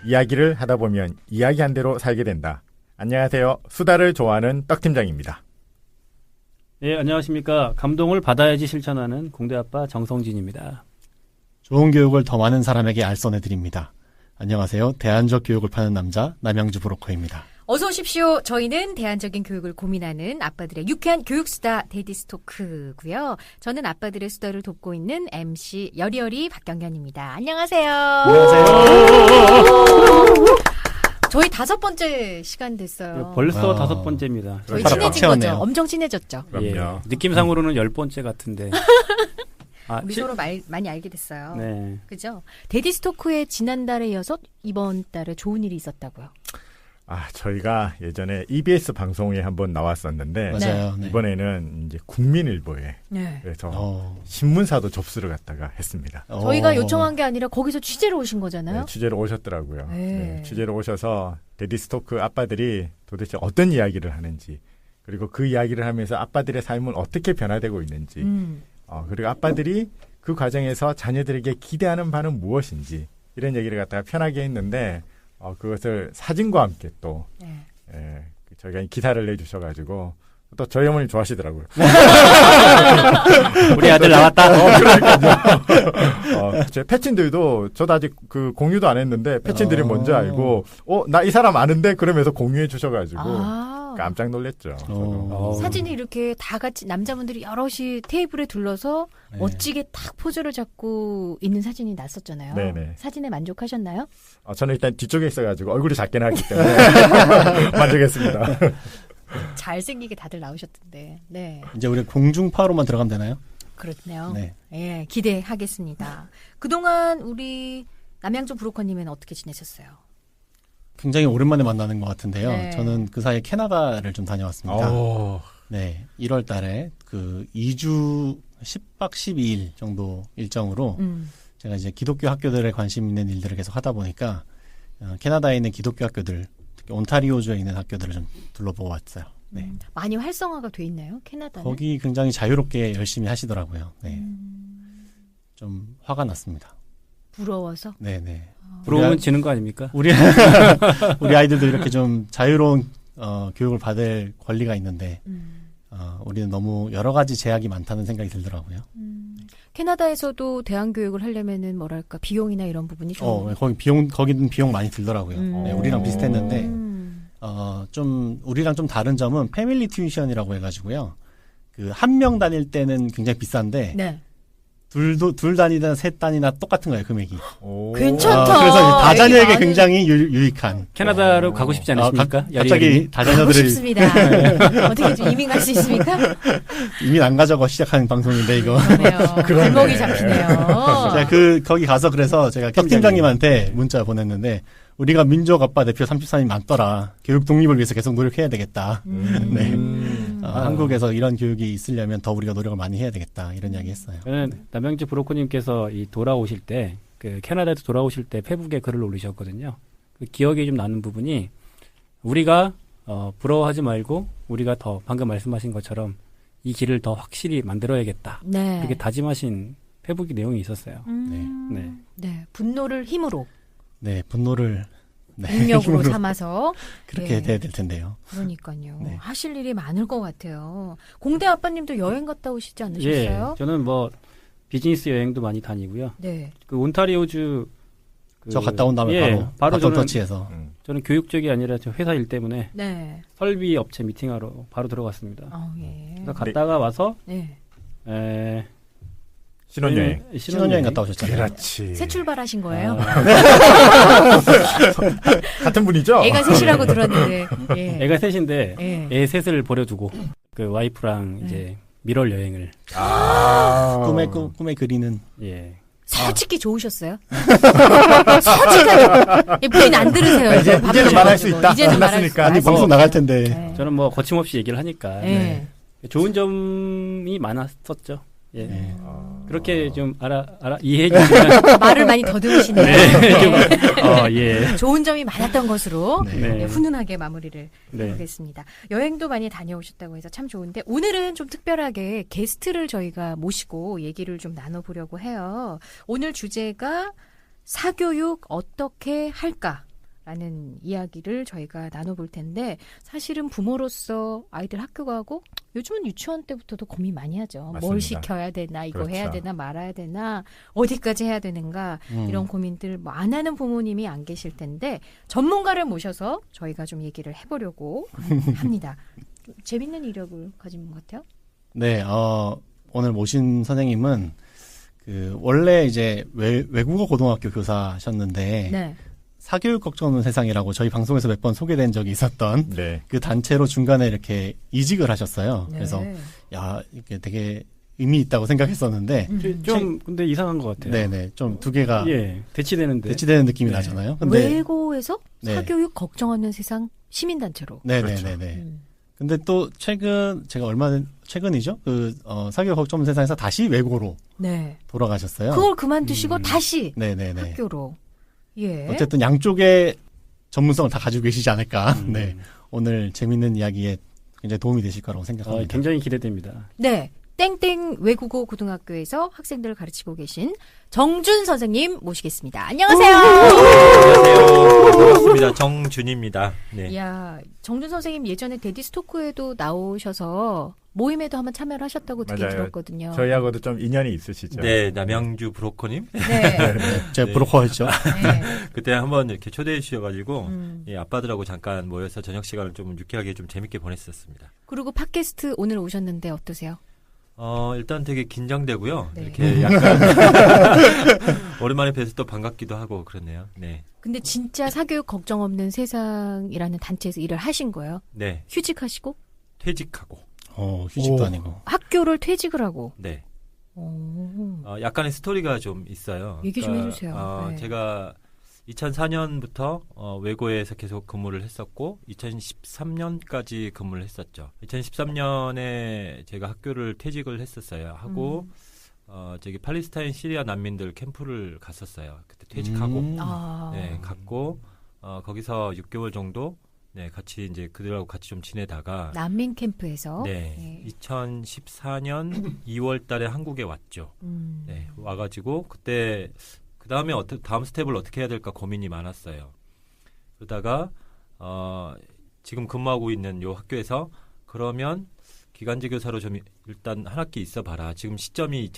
이야기를 하다 보면 이야기한 대로 살게 된다. 안녕하세요. 수다를 좋아하는 떡팀장입니다. 예, 안녕하십니까. 감동을 받아야지 실천하는 공대아빠 정성진입니다. 좋은 교육을 더 많은 사람에게 알선해드립니다. 안녕하세요. 대안적 교육을 파는 남자 남양주 브로커입니다. 어서 오십시오. 저희는 대안적인 교육을 고민하는 아빠들의 유쾌한 교육수다 데디스토크고요. 저는 아빠들의 수다를 돕고 있는 MC 여리여리 박경련입니다. 안녕하세요. 안녕하세요. 저희 5번째 시간 됐어요. 벌써 5번째입니다. 저희 바로 친해진 꽉 채웠네요. 거죠? 엄청 친해졌죠? 그럼요. 느낌상으로는 10번째 같은데. 우리 서로 많이 알게 됐어요. 네. 그죠? 데디스토크에 지난달에 이어서 이번 달에 좋은 일이 있었다고요. 저희가 예전에 EBS 방송에 한번 나왔었는데 맞아요. 네. 이번에는 이제 국민일보에 네. 그래서 신문사도 접수를 갖다가 했습니다. 저희가 요청한 게 아니라 거기서 취재로 오신 거잖아요. 네, 취재로 오셨더라고요. 네. 네, 취재로 오셔서 데디스토크 아빠들이 도대체 어떤 이야기를 하는지, 그리고 그 이야기를 하면서 아빠들의 삶은 어떻게 변화되고 있는지, 그리고 아빠들이 그 과정에서 자녀들에게 기대하는 바는 무엇인지, 이런 얘기를 갖다가 편하게 했는데 그것을 사진과 함께 또 저희가 기사를 내주셔가지고 또 저희 어머니 좋아하시더라고요. 우리 아들 나왔다. 그러니까요. 제 패친들도 저도 아직 그 공유도 안 했는데 패친들이 먼저 알고 나 이 사람 아는데 그러면서 공유해 주셔가지고 깜짝 놀랐죠. 사진이 이렇게 다 같이 남자분들이 여럿이 테이블에 둘러서 멋지게 딱 포즈를 잡고 있는 사진이 났었잖아요. 네네. 사진에 만족하셨나요? 저는 일단 뒤쪽에 있어가지고 얼굴이 작게 나왔기 때문에 만족했습니다. 잘생기게 다들 나오셨던데. 네. 이제 우리 공중파로만 들어가면 되나요? 그렇네요. 네. 예, 기대하겠습니다. 그동안 우리 남양주 브로커님은 어떻게 지내셨어요? 굉장히 오랜만에 만나는 것 같은데요. 네. 저는 그 사이에 캐나다를 좀 다녀왔습니다. 네, 1월 달에 그 2주 10박 12일 정도 일정으로 제가 이제 기독교 학교들에 관심 있는 일들을 계속 하다 보니까 캐나다에 있는 기독교 학교들, 특히 온타리오주에 있는 학교들을 좀 둘러보고 왔어요. 네. 많이 활성화가 돼 있나요? 캐나다는? 거기 굉장히 자유롭게 열심히 하시더라고요. 네. 좀 화가 났습니다. 부러워서? 네네. 부러우면 지는 거 아닙니까? 우리 아이들도 이렇게 좀 자유로운 교육을 받을 권리가 있는데 우리는 너무 여러 가지 제약이 많다는 생각이 들더라고요. 캐나다에서도 대안교육을 하려면은 뭐랄까 비용이나 이런 부분이 좀 거기는 비용 많이 들더라고요. 네, 우리랑 비슷했는데 좀 우리랑 좀 다른 점은 패밀리 튜이션이라고 해가지고요. 그 한 명 다닐 때는 굉장히 비싼데 네. 둘 다니든 셋 다니나 똑같은 거예요, 금액이. 괜찮다. 그래서 다자녀에게 굉장히 유익한. 캐나다로 가고 싶지 않으십니까? 갑자기 가고 다자녀들을 싶습니다. 어떻게 좀 이민 갈 수 있습니까? 이민 안 가자고 시작한 방송인데 이거. 그러네요. 발목이 잡히네요. 제가 거기 가서 그래서 제가 격 팀장님한테 문자 보냈는데 우리가 민족 아빠 대표 34님 많더라. 교육 독립을 위해서 계속 노력해야 되겠다. 네. 한국에서 이런 교육이 있으려면 더 우리가 노력을 많이 해야 되겠다. 이런 이야기 했어요. 저는 남양주 브로커님께서 돌아오실 때, 캐나다에서 돌아오실 때 페북에 글을 올리셨거든요. 그 기억이 좀 나는 부분이, 우리가, 부러워하지 말고, 우리가 더, 방금 말씀하신 것처럼, 이 길을 더 확실히 만들어야겠다. 네. 이렇게 다짐하신 페북 내용이 있었어요. 네. 분노를 힘으로. 네, 분노를. 네, 능력으로 삼아서 그렇게 돼야 될 텐데요. 그러니까요. 네. 하실 일이 많을 것 같아요. 공대 아빠님도 여행 갔다 오시지 않으셨어요? 예, 저는 비즈니스 여행도 많이 다니고요. 네. 그 온타리오주 저 갔다 온 다음에 바로 터치해서 저는 교육 쪽이 아니라 저 회사 일 때문에 설비 업체 미팅하러 바로 들어갔습니다. 그래서 갔다가 와서 신혼여행 갔다 오셨잖아요. 그렇지. 새 출발하신 거예요? 같은 분이죠? 애가 셋이라고 들었는데. 애가 셋인데 애 셋을 버려두고 그 와이프랑 이제 미럴 여행을. 꿈에 그리는. 예. 솔직히 좋으셨어요? 솔직하게. 부인 안 들으세요. 이제는 말할 수 있다. 이제는 말할 수 아니 방송 나갈 텐데. 저는 거침없이 얘기를 하니까. 좋은 점이 많았었죠. 예. 그렇게 좀 이해해 주시면. 말을 많이 더듬으시네요. 예. 좋은 점이 많았던 것으로 네. 훈훈하게 마무리를 하겠습니다. 여행도 많이 다녀오셨다고 해서 참 좋은데 오늘은 좀 특별하게 게스트를 저희가 모시고 얘기를 좀 나눠보려고 해요. 오늘 주제가 사교육 어떻게 할까? 라는 이야기를 저희가 나눠볼 텐데 사실은 부모로서 아이들 학교 가고 요즘은 유치원 때부터도 고민 많이 하죠. 맞습니다. 뭘 시켜야 되나 이거 그렇죠. 해야 되나 말아야 되나 어디까지 해야 되는가 이런 고민들 뭐 안 하는 부모님이 안 계실 텐데 전문가를 모셔서 저희가 좀 얘기를 해보려고 합니다. 좀 재밌는 이력을 가진 것 같아요. 네, 오늘 모신 선생님은 원래 이제 외국어 고등학교 교사셨는데 네. 사교육 걱정 없는 세상이라고 저희 방송에서 몇 번 소개된 적이 있었던 네. 그 단체로 중간에 이렇게 이직을 하셨어요. 네. 그래서 야 이게 되게 의미 있다고 생각했었는데 좀 근데 이상한 것 같아요. 네네 좀 두 개가 대치되는데. 대치되는 느낌이 네. 나잖아요. 근데 외고에서 네. 사교육 걱정 없는 세상 시민단체로. 네네네네. 근데 또 제가 최근이죠. 사교육 걱정 없는 세상에서 다시 외고로 네. 돌아가셨어요. 그걸 그만두시고 다시 네네네. 학교로. 예. 어쨌든 양쪽의 전문성을 다 가지고 계시지 않을까. 네. 오늘 재밌는 이야기에 굉장히 도움이 되실 거라고 생각합니다. 굉장히 기대됩니다. 네. 땡땡 외국어 고등학교에서 학생들을 가르치고 계신 정준 선생님 모시겠습니다. 안녕하세요. 안녕하세요. 반갑습니다. 정준입니다. 네. 이야, 정준 선생님 예전에 데디스토크에도 나오셔서 모임에도 한번 참여를 하셨다고 듣긴 맞아요. 들었거든요. 저희하고도 좀 인연이 있으시죠. 네, 남양주 브로커님. 네. 제가 네. 브로커였죠. 네. 그때 한번 이렇게 초대해 주셔가지고, 예, 아빠들하고 잠깐 모여서 저녁 시간을 좀 유쾌하게 좀 재밌게 보냈었습니다. 그리고 팟캐스트 오늘 오셨는데 어떠세요? 일단 되게 긴장되고요. 네. 이렇게 약간, 오랜만에 뵈서 또 반갑기도 하고 그렇네요. 네. 근데 진짜 사교육 걱정 없는 세상이라는 단체에서 일을 하신 거예요? 네. 휴직하시고? 퇴직하고. 휴직도 오. 아니고. 학교를 퇴직을 하고? 네. 오. 약간의 스토리가 좀 있어요. 얘기 좀 해주세요. 네. 제가 2004년부터 외고에서 계속 근무를 했었고 2013년까지 근무를 했었죠. 2013년에 제가 학교를 퇴직을 했었어요. 하고 저기 팔레스타인 시리아 난민들 캠프를 갔었어요. 그때 퇴직하고 네, 갔고 거기서 6개월 정도 네, 같이 이제 그들하고 같이 좀 지내다가 난민 캠프에서 네, 2014년 2월 달에 한국에 왔죠. 네, 와가지고 그때 그 다음에 다음 스텝을 어떻게 해야 될까 고민이 많았어요. 그러다가 지금 근무하고 있는 요 학교에서 그러면 기간제 교사로 좀 일단 한 학기 있어봐라. 지금 시점이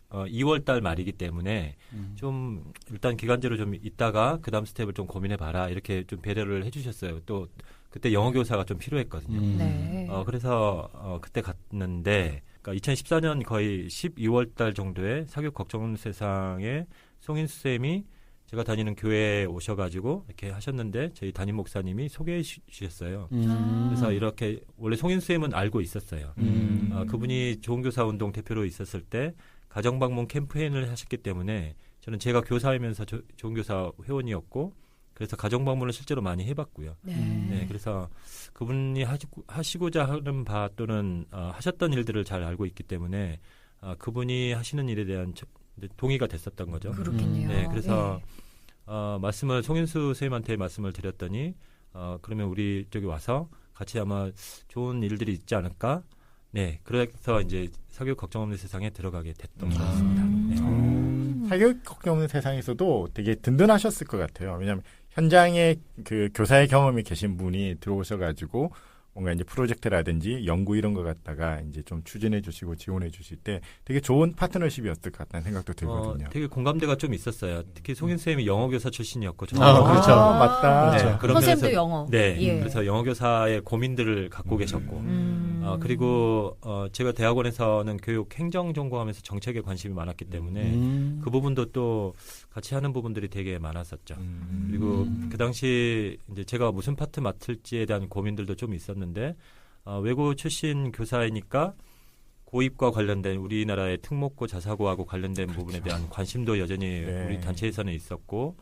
2월 달 말이기 때문에 좀 일단 기간제로 좀 있다가 그 다음 스텝을 좀 고민해봐라. 이렇게 좀 배려를 해주셨어요. 또 그때 영어 교사가 좀 필요했거든요. 네. 그래서 그때 갔는데 그러니까 2014년 거의 12월 달 정도에 사교육 걱정 없는 세상에 송인수 쌤이 제가 다니는 교회에 오셔가지고 이렇게 하셨는데 저희 담임 목사님이 소개해 주셨어요. 그래서 이렇게 원래 송인수 쌤은 알고 있었어요. 그분이 좋은교사 운동 대표로 있었을 때 가정방문 캠페인을 하셨기 때문에 저는 제가 교사이면서 좋은교사 회원이었고 그래서 가정방문을 실제로 많이 해봤고요. 네, 그래서 그분이 하시고자 하는 바 또는 하셨던 일들을 잘 알고 있기 때문에 그분이 하시는 일에 대한 동의가 됐었던 거죠. 그렇겠네요. 네, 그래서 말씀을 송인수 선생님한테 말씀을 드렸더니 그러면 우리 쪽에 와서 같이 아마 좋은 일들이 있지 않을까? 네, 그래서 이제 사교육 걱정 없는 세상에 들어가게 됐던 것 같습니다. 네. 사교육 걱정 없는 세상에서도 되게 든든하셨을 것 같아요. 왜냐하면 현장에 그 교사의 경험이 계신 분이 들어오셔가지고 뭔가 이제 프로젝트라든지 연구 이런 거 갖다가 이제 좀 추진해 주시고 지원해 주실 때 되게 좋은 파트너십이었을 것 같다는 생각도 들거든요. 되게 공감대가 좀 있었어요. 특히 송인 쌤이 영어 교사 출신이었고, 그렇죠. 맞다. 네, 그런 선생님도 면에서- 영어. 네, 예. 그래서 영어 교사의 고민들을 갖고 계셨고, 그리고 제가 대학원에서는 교육 행정 전공하면서 정책에 관심이 많았기 때문에 그 부분도 또 같이 하는 부분들이 되게 많았었죠. 그리고 그 당시 이제 제가 무슨 파트 맡을지에 대한 고민들도 좀 있었는데 외고 출신 교사이니까 고입과 관련된 우리나라의 특목고 자사고하고 관련된 부분에 대한 관심도 여전히 네. 우리 단체에서는 있었고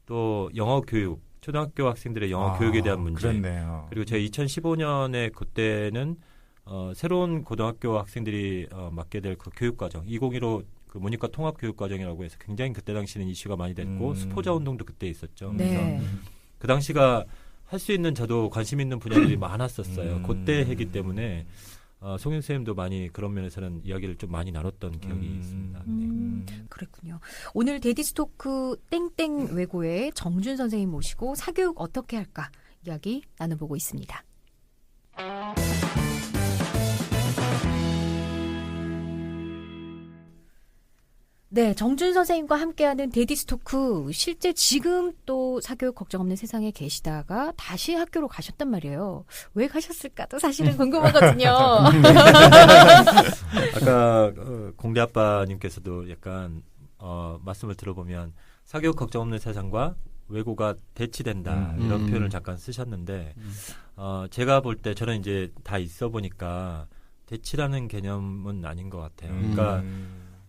또 영어 교육 초등학교 학생들의 영어 교육에 대한 문제 그렇네요. 그리고 제가 2015년에 그때는 새로운 고등학교 학생들이 맡게 될 그 교육과정 2015 그 모니까 통합교육과정이라고 해서 굉장히 그때 당시는 이슈가 많이 됐고 수포자 운동도 그때 있었죠. 그래서 네. 그 당시가 할 수 있는 저도 관심 있는 분야들이 많았었어요. 그때 했기 때문에 송윤 선생님도 많이 그런 면에서는 이야기를 좀 많이 나눴던 기억이 있습니다. 그랬군요. 오늘 데디스토크 땡땡 외고의 정준 선생님 모시고 사교육 어떻게 할까 이야기 나눠보고 있습니다. 네, 정준 선생님과 함께하는 데디스토크. 실제 지금 또 사교육 걱정 없는 세상에 계시다가 다시 학교로 가셨단 말이에요. 왜 가셨을까도 사실은 궁금하거든요. 아까 공대 아빠님께서도 약간 말씀을 들어보면 사교육 걱정 없는 세상과 외고가 대치된다 이런 표현을 잠깐 쓰셨는데 제가 볼 때 저는 이제 다 있어 보니까 대치라는 개념은 아닌 것 같아요. 그러니까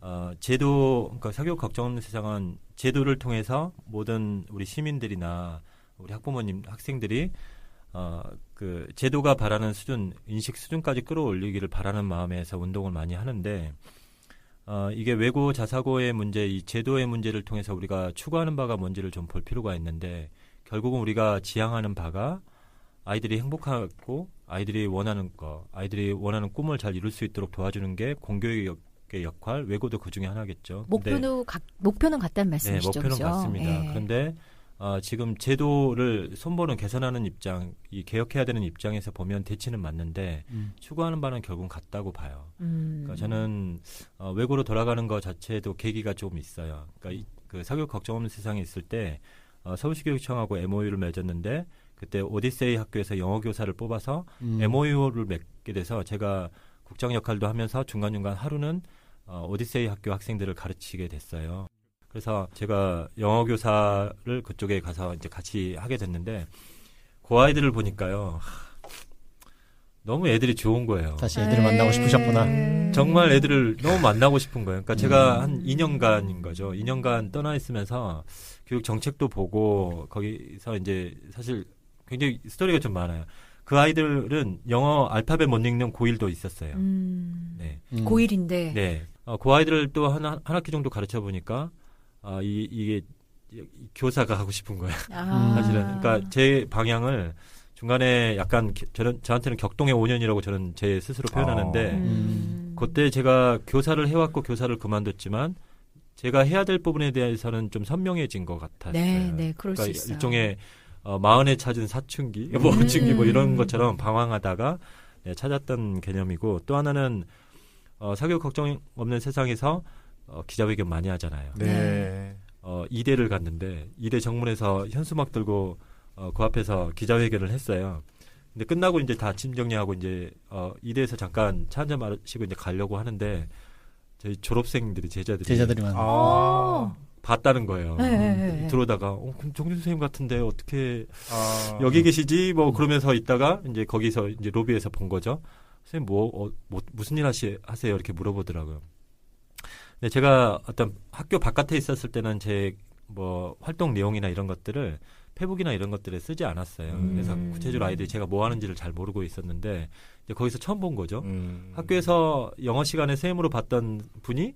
그러니까 사교육 걱정 없는 세상은 제도를 통해서 모든 우리 시민들이나 우리 학부모님, 학생들이 그 제도가 바라는 수준, 인식 수준까지 끌어올리기를 바라는 마음에서 운동을 많이 하는데 이게 외고 자사고의 문제, 이 제도의 문제를 통해서 우리가 추구하는 바가 뭔지를 좀 볼 필요가 있는데 결국은 우리가 지향하는 바가 아이들이 행복하고 아이들이 원하는 아이들이 원하는 꿈을 잘 이룰 수 있도록 도와주는 게 공교육의 역할, 외고도 그 중에 하나겠죠. 목표는 같다는 말씀이시죠? 네, 목표는 그렇죠? 같습니다. 예. 그런데 지금 제도를 손보는 개선하는 입장, 이 개혁해야 되는 입장에서 보면 대치는 맞는데 추구하는 바는 결국은 같다고 봐요. 그러니까 저는 외고로 돌아가는 것 자체도 계기가 조금 있어요. 그러니까 그 사교육 걱정 없는 세상에 있을 때 서울시교육청하고 MOU를 맺었는데 그때 오디세이 학교에서 영어 교사를 뽑아서 MOU를 맺게 돼서 제가 국장 역할도 하면서 중간중간 하루는 오디세이 학교 학생들을 가르치게 됐어요. 그래서 제가 영어 교사를 그쪽에 가서 이제 같이 하게 됐는데 그 아이들을 보니까요. 너무 애들이 좋은 거예요. 다시 애들을 만나고 싶으셨구나. 정말 애들을 너무 만나고 싶은 거예요. 그러니까 제가 한 2년간인 거죠. 2년간 떠나 있으면서 교육 정책도 보고 거기서 이제 사실 굉장히 스토리가 좀 많아요. 그 아이들은 영어 알파벳 못 읽는 고1도 있었어요. 네. 고1인데. 네. 그 아이들을 또 한 학기 정도 가르쳐 보니까 이게 교사가 하고 싶은 거예요. 사실은. 그러니까 제 방향을 중간에 약간 저한테는 격동의 5년이라고 저는 제 스스로 표현하는데 그때 제가 교사를 해왔고 교사를 그만뒀지만 제가 해야 될 부분에 대해서는 좀 선명해진 것 같았어요. 네, 그럴 그러니까 수 있어요. 일종의 마흔에 찾은 사춘기, 사춘기 이런 것처럼 방황하다가 찾았던 개념이고 또 하나는 사교육 걱정 없는 세상에서 기자회견 많이 하잖아요. 네. 이대를 갔는데 이대 정문에서 현수막 들고 그 앞에서 기자회견을 했어요. 근데 끝나고 이제 다 짐 정리하고 이제 이대에서 잠깐 차 한잔 마시고 이제 가려고 하는데 저희 졸업생들이 제자들이 봤다는 거예요. 네. 들어오다가 그럼 정준 선생님 같은데 어떻게 여기 계시지? 뭐 그러면서 있다가 이제 거기서 이제 로비에서 본 거죠. 선생님 무슨 일 하세요? 이렇게 물어보더라고요. 근데 제가 어떤 학교 바깥에 있었을 때는 제 뭐 활동 내용이나 이런 것들을 페북이나 이런 것들에 쓰지 않았어요. 그래서 구체적으로 아이들이 제가 뭐 하는지를 잘 모르고 있었는데 이제 거기서 처음 본 거죠. 학교에서 영어 시간에 선생님으로 봤던 분이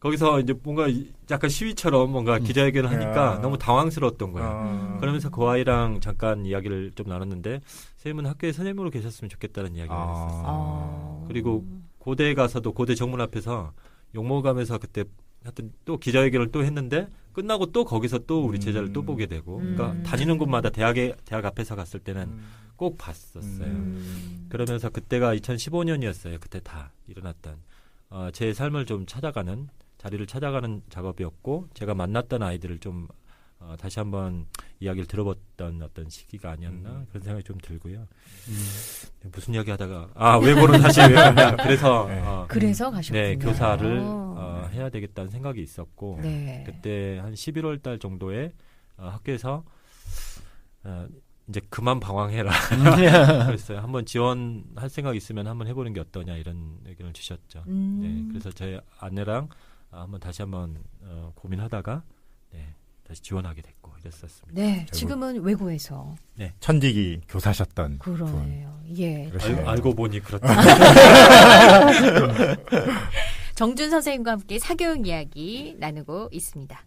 거기서 이제 뭔가 약간 시위처럼 뭔가 기자회견을 하니까 너무 당황스러웠던 거예요. 그러면서 그 아이랑 잠깐 이야기를 좀 나눴는데 선생님은 학교에 선생님으로 계셨으면 좋겠다는 이야기를 했었어요. 그리고 고대에 가서도 고대 정문 앞에서 욕 먹어가면서 그때 하여튼 또 기자회견을 또 했는데 끝나고 또 거기서 또 우리 제자를 또 보게 되고 그러니까 다니는 곳마다 대학 앞에서 갔을 때는 꼭 봤었어요. 그러면서 그때가 2015년이었어요. 그때 다 일어났던 제 삶을 좀 찾아가는 자리를 찾아가는 작업이었고 제가 만났던 아이들을 좀 다시 한번 이야기를 들어봤던 어떤 시기가 아니었나 그런 생각이 좀 들고요. 무슨 이야기 하다가 외고로 다시 왜 갔냐. 그래서 그래서 가셨군요. 네, 교사를 해야 되겠다는 생각이 있었고 네. 그때 한 11월 달 정도에 학교에서 이제 그만 방황해라. 그랬어요. 한번 지원할 생각 있으면 한번 해보는 게 어떠냐 이런 의견을 주셨죠. 네, 그래서 저희 아내랑 다시 한번 고민하다가 다시 지원하게 됐고 이랬었습니다. 네, 지금은 외고에서 천직이 교사셨던 그러네요. 예. 알고 보니 그렇다. 정준 선생님과 함께 사교육 이야기 나누고 있습니다.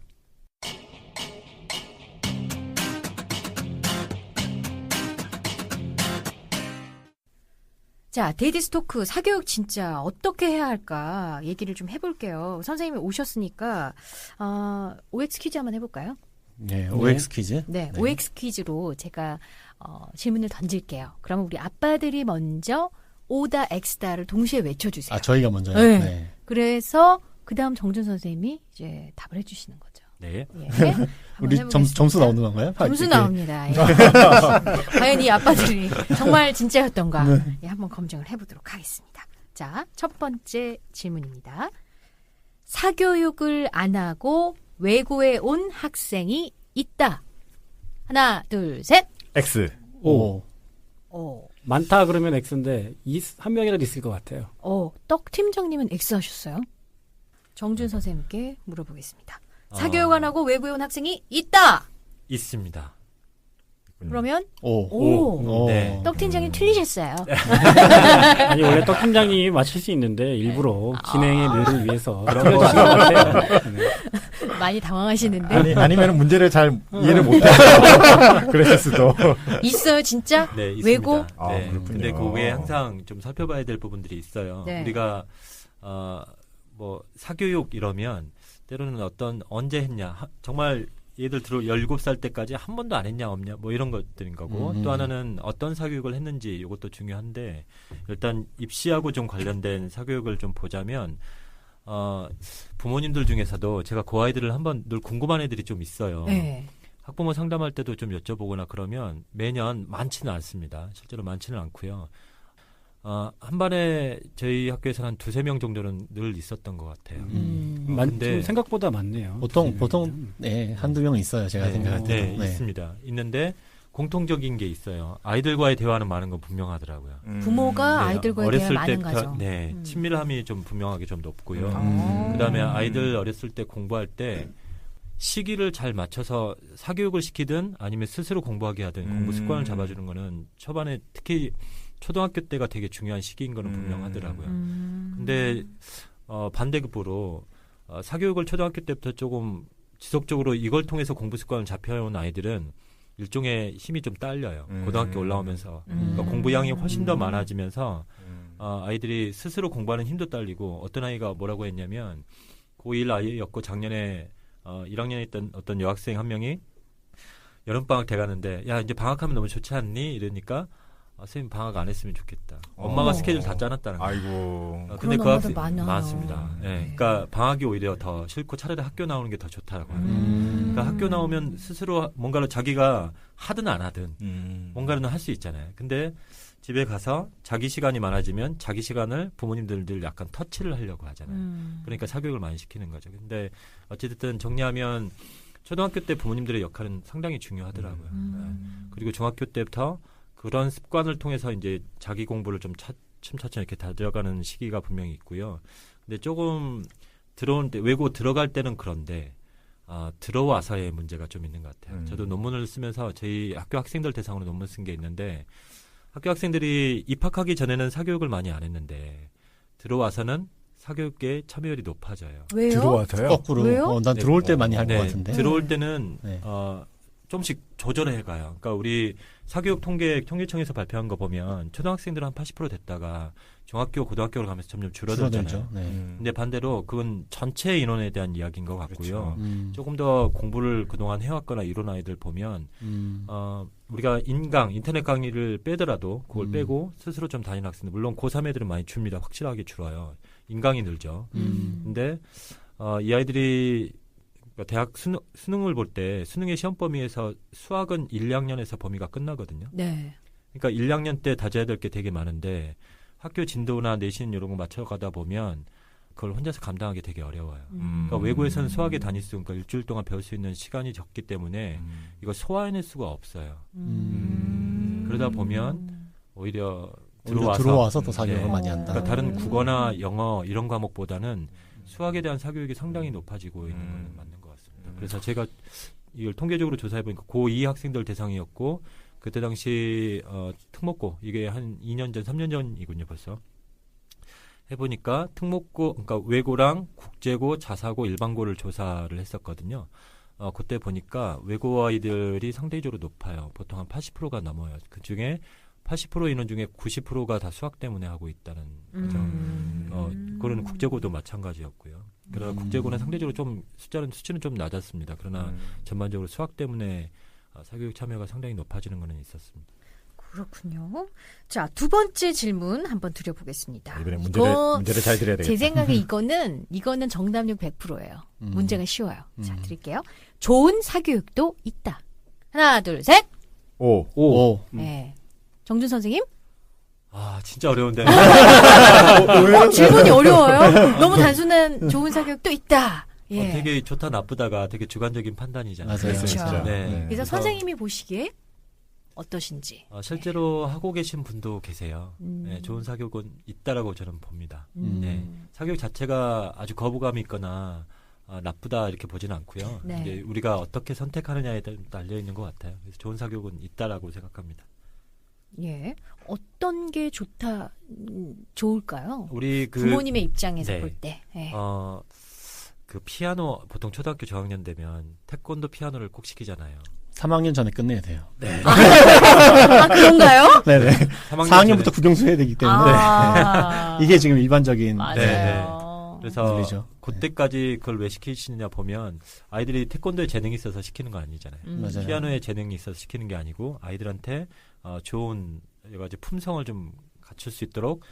자, 데이디스토크 사교육 진짜 어떻게 해야 할까 얘기를 좀 해볼게요. 선생님이 오셨으니까 OX 퀴즈 한번 해볼까요? 네, OX 퀴즈. 네, OX 퀴즈로 제가 질문을 던질게요. 그러면 우리 아빠들이 먼저 O다 X다를 동시에 외쳐주세요. 아, 저희가 먼저요? 네. 네. 그래서 그 다음 정준 선생님이 이제 답을 해주시는 거죠. 네. 예. 우리 점수 나오는 건가요? 점수 나옵니다. 예. 과연 이 아빠들이 정말 진짜였던가 예, 한번 검증을 해보도록 하겠습니다. 자, 첫 번째 질문입니다. 사교육을 안 하고 외고에 온 학생이 있다. 하나, 둘, 셋. X. 오. 많다 그러면 X인데 한 명이라도 있을 것 같아요. 떡 팀장님은 X 하셨어요? 정준 선생님께 물어보겠습니다. 사교육 안 하고 외고에 온 학생이 있다. 있습니다. 그러면 오. 네. 떡 팀장님 틀리셨어요. 아니 원래 떡 팀장님이 맞힐 수 있는데 일부러 진행의 묘를 위해서 틀려주신 것 같아요. 네. 많이 당황하시는데 아니면 문제를 잘 이해를 못해서 그랬을 수도. 있어요 진짜? 네, 있습니다. 외고? 네. 그렇군요. 근데 그 외에 항상 좀 살펴봐야 될 부분들이 있어요. 네. 우리가 뭐 사교육 이러면 때로는 언제 했냐 정말 얘들 들어 17살 때까지 한 번도 안 했냐 없냐 뭐 이런 것들인 거고 또 하나는 어떤 사교육을 했는지 이것도 중요한데 일단 입시하고 좀 관련된 사교육을 좀 보자면 부모님들 중에서도 제가 그 아이들을 한번 늘 궁금한 애들이 좀 있어요. 네. 학부모 상담할 때도 좀 여쭤보거나 그러면 매년 많지는 않습니다. 실제로 많지는 않고요. 한 반에 저희 학교에서는 한 2-3명 정도는 늘 있었던 것 같아요. 근데 생각보다 많네요. 보통 네, 한두 명 있어요. 제가 생각할 때도. 네, 있습니다. 있는데 공통적인 게 있어요. 아이들과의 대화는 많은 건 분명하더라고요. 부모가 네, 아이들과의 대화 많은 거죠. 네, 친밀함이 좀 분명하게 좀 높고요. 그다음에 아이들 어렸을 때 공부할 때 시기를 잘 맞춰서 사교육을 시키든 아니면 스스로 공부하게 하든 공부 습관을 잡아주는 거는 초반에 특히 초등학교 때가 되게 중요한 시기인 거는 분명하더라고요. 근데 반대급부로 사교육을 초등학교 때부터 조금 지속적으로 이걸 통해서 공부 습관을 잡혀온 아이들은 일종의 힘이 좀 딸려요. 고등학교 올라오면서 그러니까 공부량이 훨씬 더 많아지면서 아이들이 스스로 공부하는 힘도 딸리고 어떤 아이가 뭐라고 했냐면 고1 아이였고 작년에 1학년에 있던 어떤 여학생 한 명이 여름방학 돼가는데 야 이제 방학하면 너무 좋지 않니? 이러니까 선생님 방학 안 했으면 좋겠다. 엄마가 스케줄 다 짜놨다는 거예요. 아이고. 근데 그런 엄마들 많아요. 많습니다. 네. 그러니까 방학이 오히려 더 싫고 차라리 학교 나오는 게 더 좋다라고 하요 그러니까 학교 나오면 스스로 뭔가를 자기가 하든 안 하든 뭔가는 할 수 있잖아요. 근데 집에 가서 자기 시간이 많아지면 자기 시간을 부모님들 늘 약간 터치를 하려고 하잖아요. 그러니까 사교육을 많이 시키는 거죠. 근데 어쨌든 정리하면 초등학교 때 부모님들의 역할은 상당히 중요하더라고요. 네. 그리고 중학교 때부터 그런 습관을 통해서 이제 자기 공부를 좀 차츰 이렇게 다져가는 시기가 분명히 있고요. 근데 조금 외고 들어갈 때는 그런데 들어와서의 문제가 좀 있는 것 같아요. 저도 논문을 쓰면서 저희 학교 학생들 대상으로 논문 쓴 게 있는데 학교 학생들이 입학하기 전에는 사교육을 많이 안 했는데 들어와서는 사교육계 참여율이 높아져요. 왜요? 들어와서요? 거꾸로. 왜요? 난 들어올 때 많이 할 것 같은데. 들어올 때는 네. 조금씩 조절해 가요. 그러니까 우리 사교육 통계청에서 발표한 거 보면 초등학생들은 한 80% 됐다가 중학교, 고등학교로 가면서 점점 줄어들잖아요. 네. 근데 반대로 그건 전체 인원에 대한 이야기인 것 같고요. 그렇죠. 조금 더 공부를 그동안 해왔거나 이런 아이들 보면 우리가 인터넷 강의를 빼더라도 그걸 빼고 스스로 좀 다니는 학생들 물론 고3 애들은 많이 줍니다. 확실하게 줄어요. 인강이 늘죠. 근데 이 아이들이 대학 수능을 볼 때 수능의 시험 범위에서 수학은 1, 2학년에서 범위가 끝나거든요. 네. 그러니까 1, 2학년 때 다져야 될 게 되게 많은데 학교 진도나 내신 이런 거 맞춰가다 보면 그걸 혼자서 감당하기 되게 어려워요. 그러니까 외고에서는 수학의 단위수, 그러니까 일주일 동안 배울 수 있는 시간이 적기 때문에 이거 소화해낼 수가 없어요. 그러다 보면 오히려 들어와서 또 사교육을 많이 한다. 그러니까 다른 국어나 영어 이런 과목보다는 수학에 대한 사교육이 상당히 높아지고 있는 건 맞는 것 같습니다. 그래서 제가 이걸 통계적으로 조사해보니까 고2 학생들 대상이었고 그때 당시 특목고 이게 한 2년 전, 3년 전이군요 벌써. 해보니까 특목고, 그러니까 외고랑 국제고, 자사고, 일반고를 조사를 했었거든요. 그때 보니까 외고 아이들이 상대적으로 높아요. 보통 한 80%가 넘어요. 그 중에 80% 인원 중에 90%가 다 수학 때문에 하고 있다는 거죠. 그거는 국제고도 마찬가지였고요. 그러나 국제고는 상대적으로 좀 수치는 좀 낮았습니다. 그러나 전반적으로 수학 때문에 사교육 참여가 상당히 높아지는 것은 있었습니다. 그렇군요. 자, 두 번째 질문 한번 드려보겠습니다. 이번에 문제를 잘 드려야 되겠다. 제 생각에 이거는 정답률 100%예요. 문제가 쉬워요. 자, 드릴게요. 좋은 사교육도 있다. 하나, 둘, 셋. 오. 네. 정준 선생님? 진짜 어려운데. 질문이 어려워요. 너무 단순한 좋은 사교육도 있다. 예. 되게 좋다 나쁘다가 되게 주관적인 판단이잖아요. 맞아요. 그렇죠. 네. 그래서 선생님이 보시기에 어떠신지. 실제로 하고 계신 분도 계세요. 네, 좋은 사교육은 있다라고 저는 봅니다. 네, 사교육 자체가 아주 거부감이 있거나 나쁘다 이렇게 보지는 않고요. 네. 이제 우리가 어떻게 선택하느냐에 달려 있는 것 같아요. 그래서 좋은 사교육은 있다라고 생각합니다. 예, 어떤 게 좋을까요? 우리 부모님의 입장에서 네. 볼 때. 예. 그 피아노 보통 초등학교 저학년 되면 태권도 피아노를 꼭 시키잖아요. 3학년 전에 끝내야 돼요. 네. 그런가요? 네네. 4학년부터 4학년부터 국영수 해야 되기 때문에 이게 지금 일반적인 맞아요. 그래서 논리죠. 그때까지 그걸 왜 시키시느냐 보면 아이들이 태권도에 재능이 있어서 시키는 거 아니잖아요. 맞아요. 피아노에 재능이 있어서 시키는 게 아니고 아이들한테 좋은 여러 가지 품성을 좀 갖출 수 있도록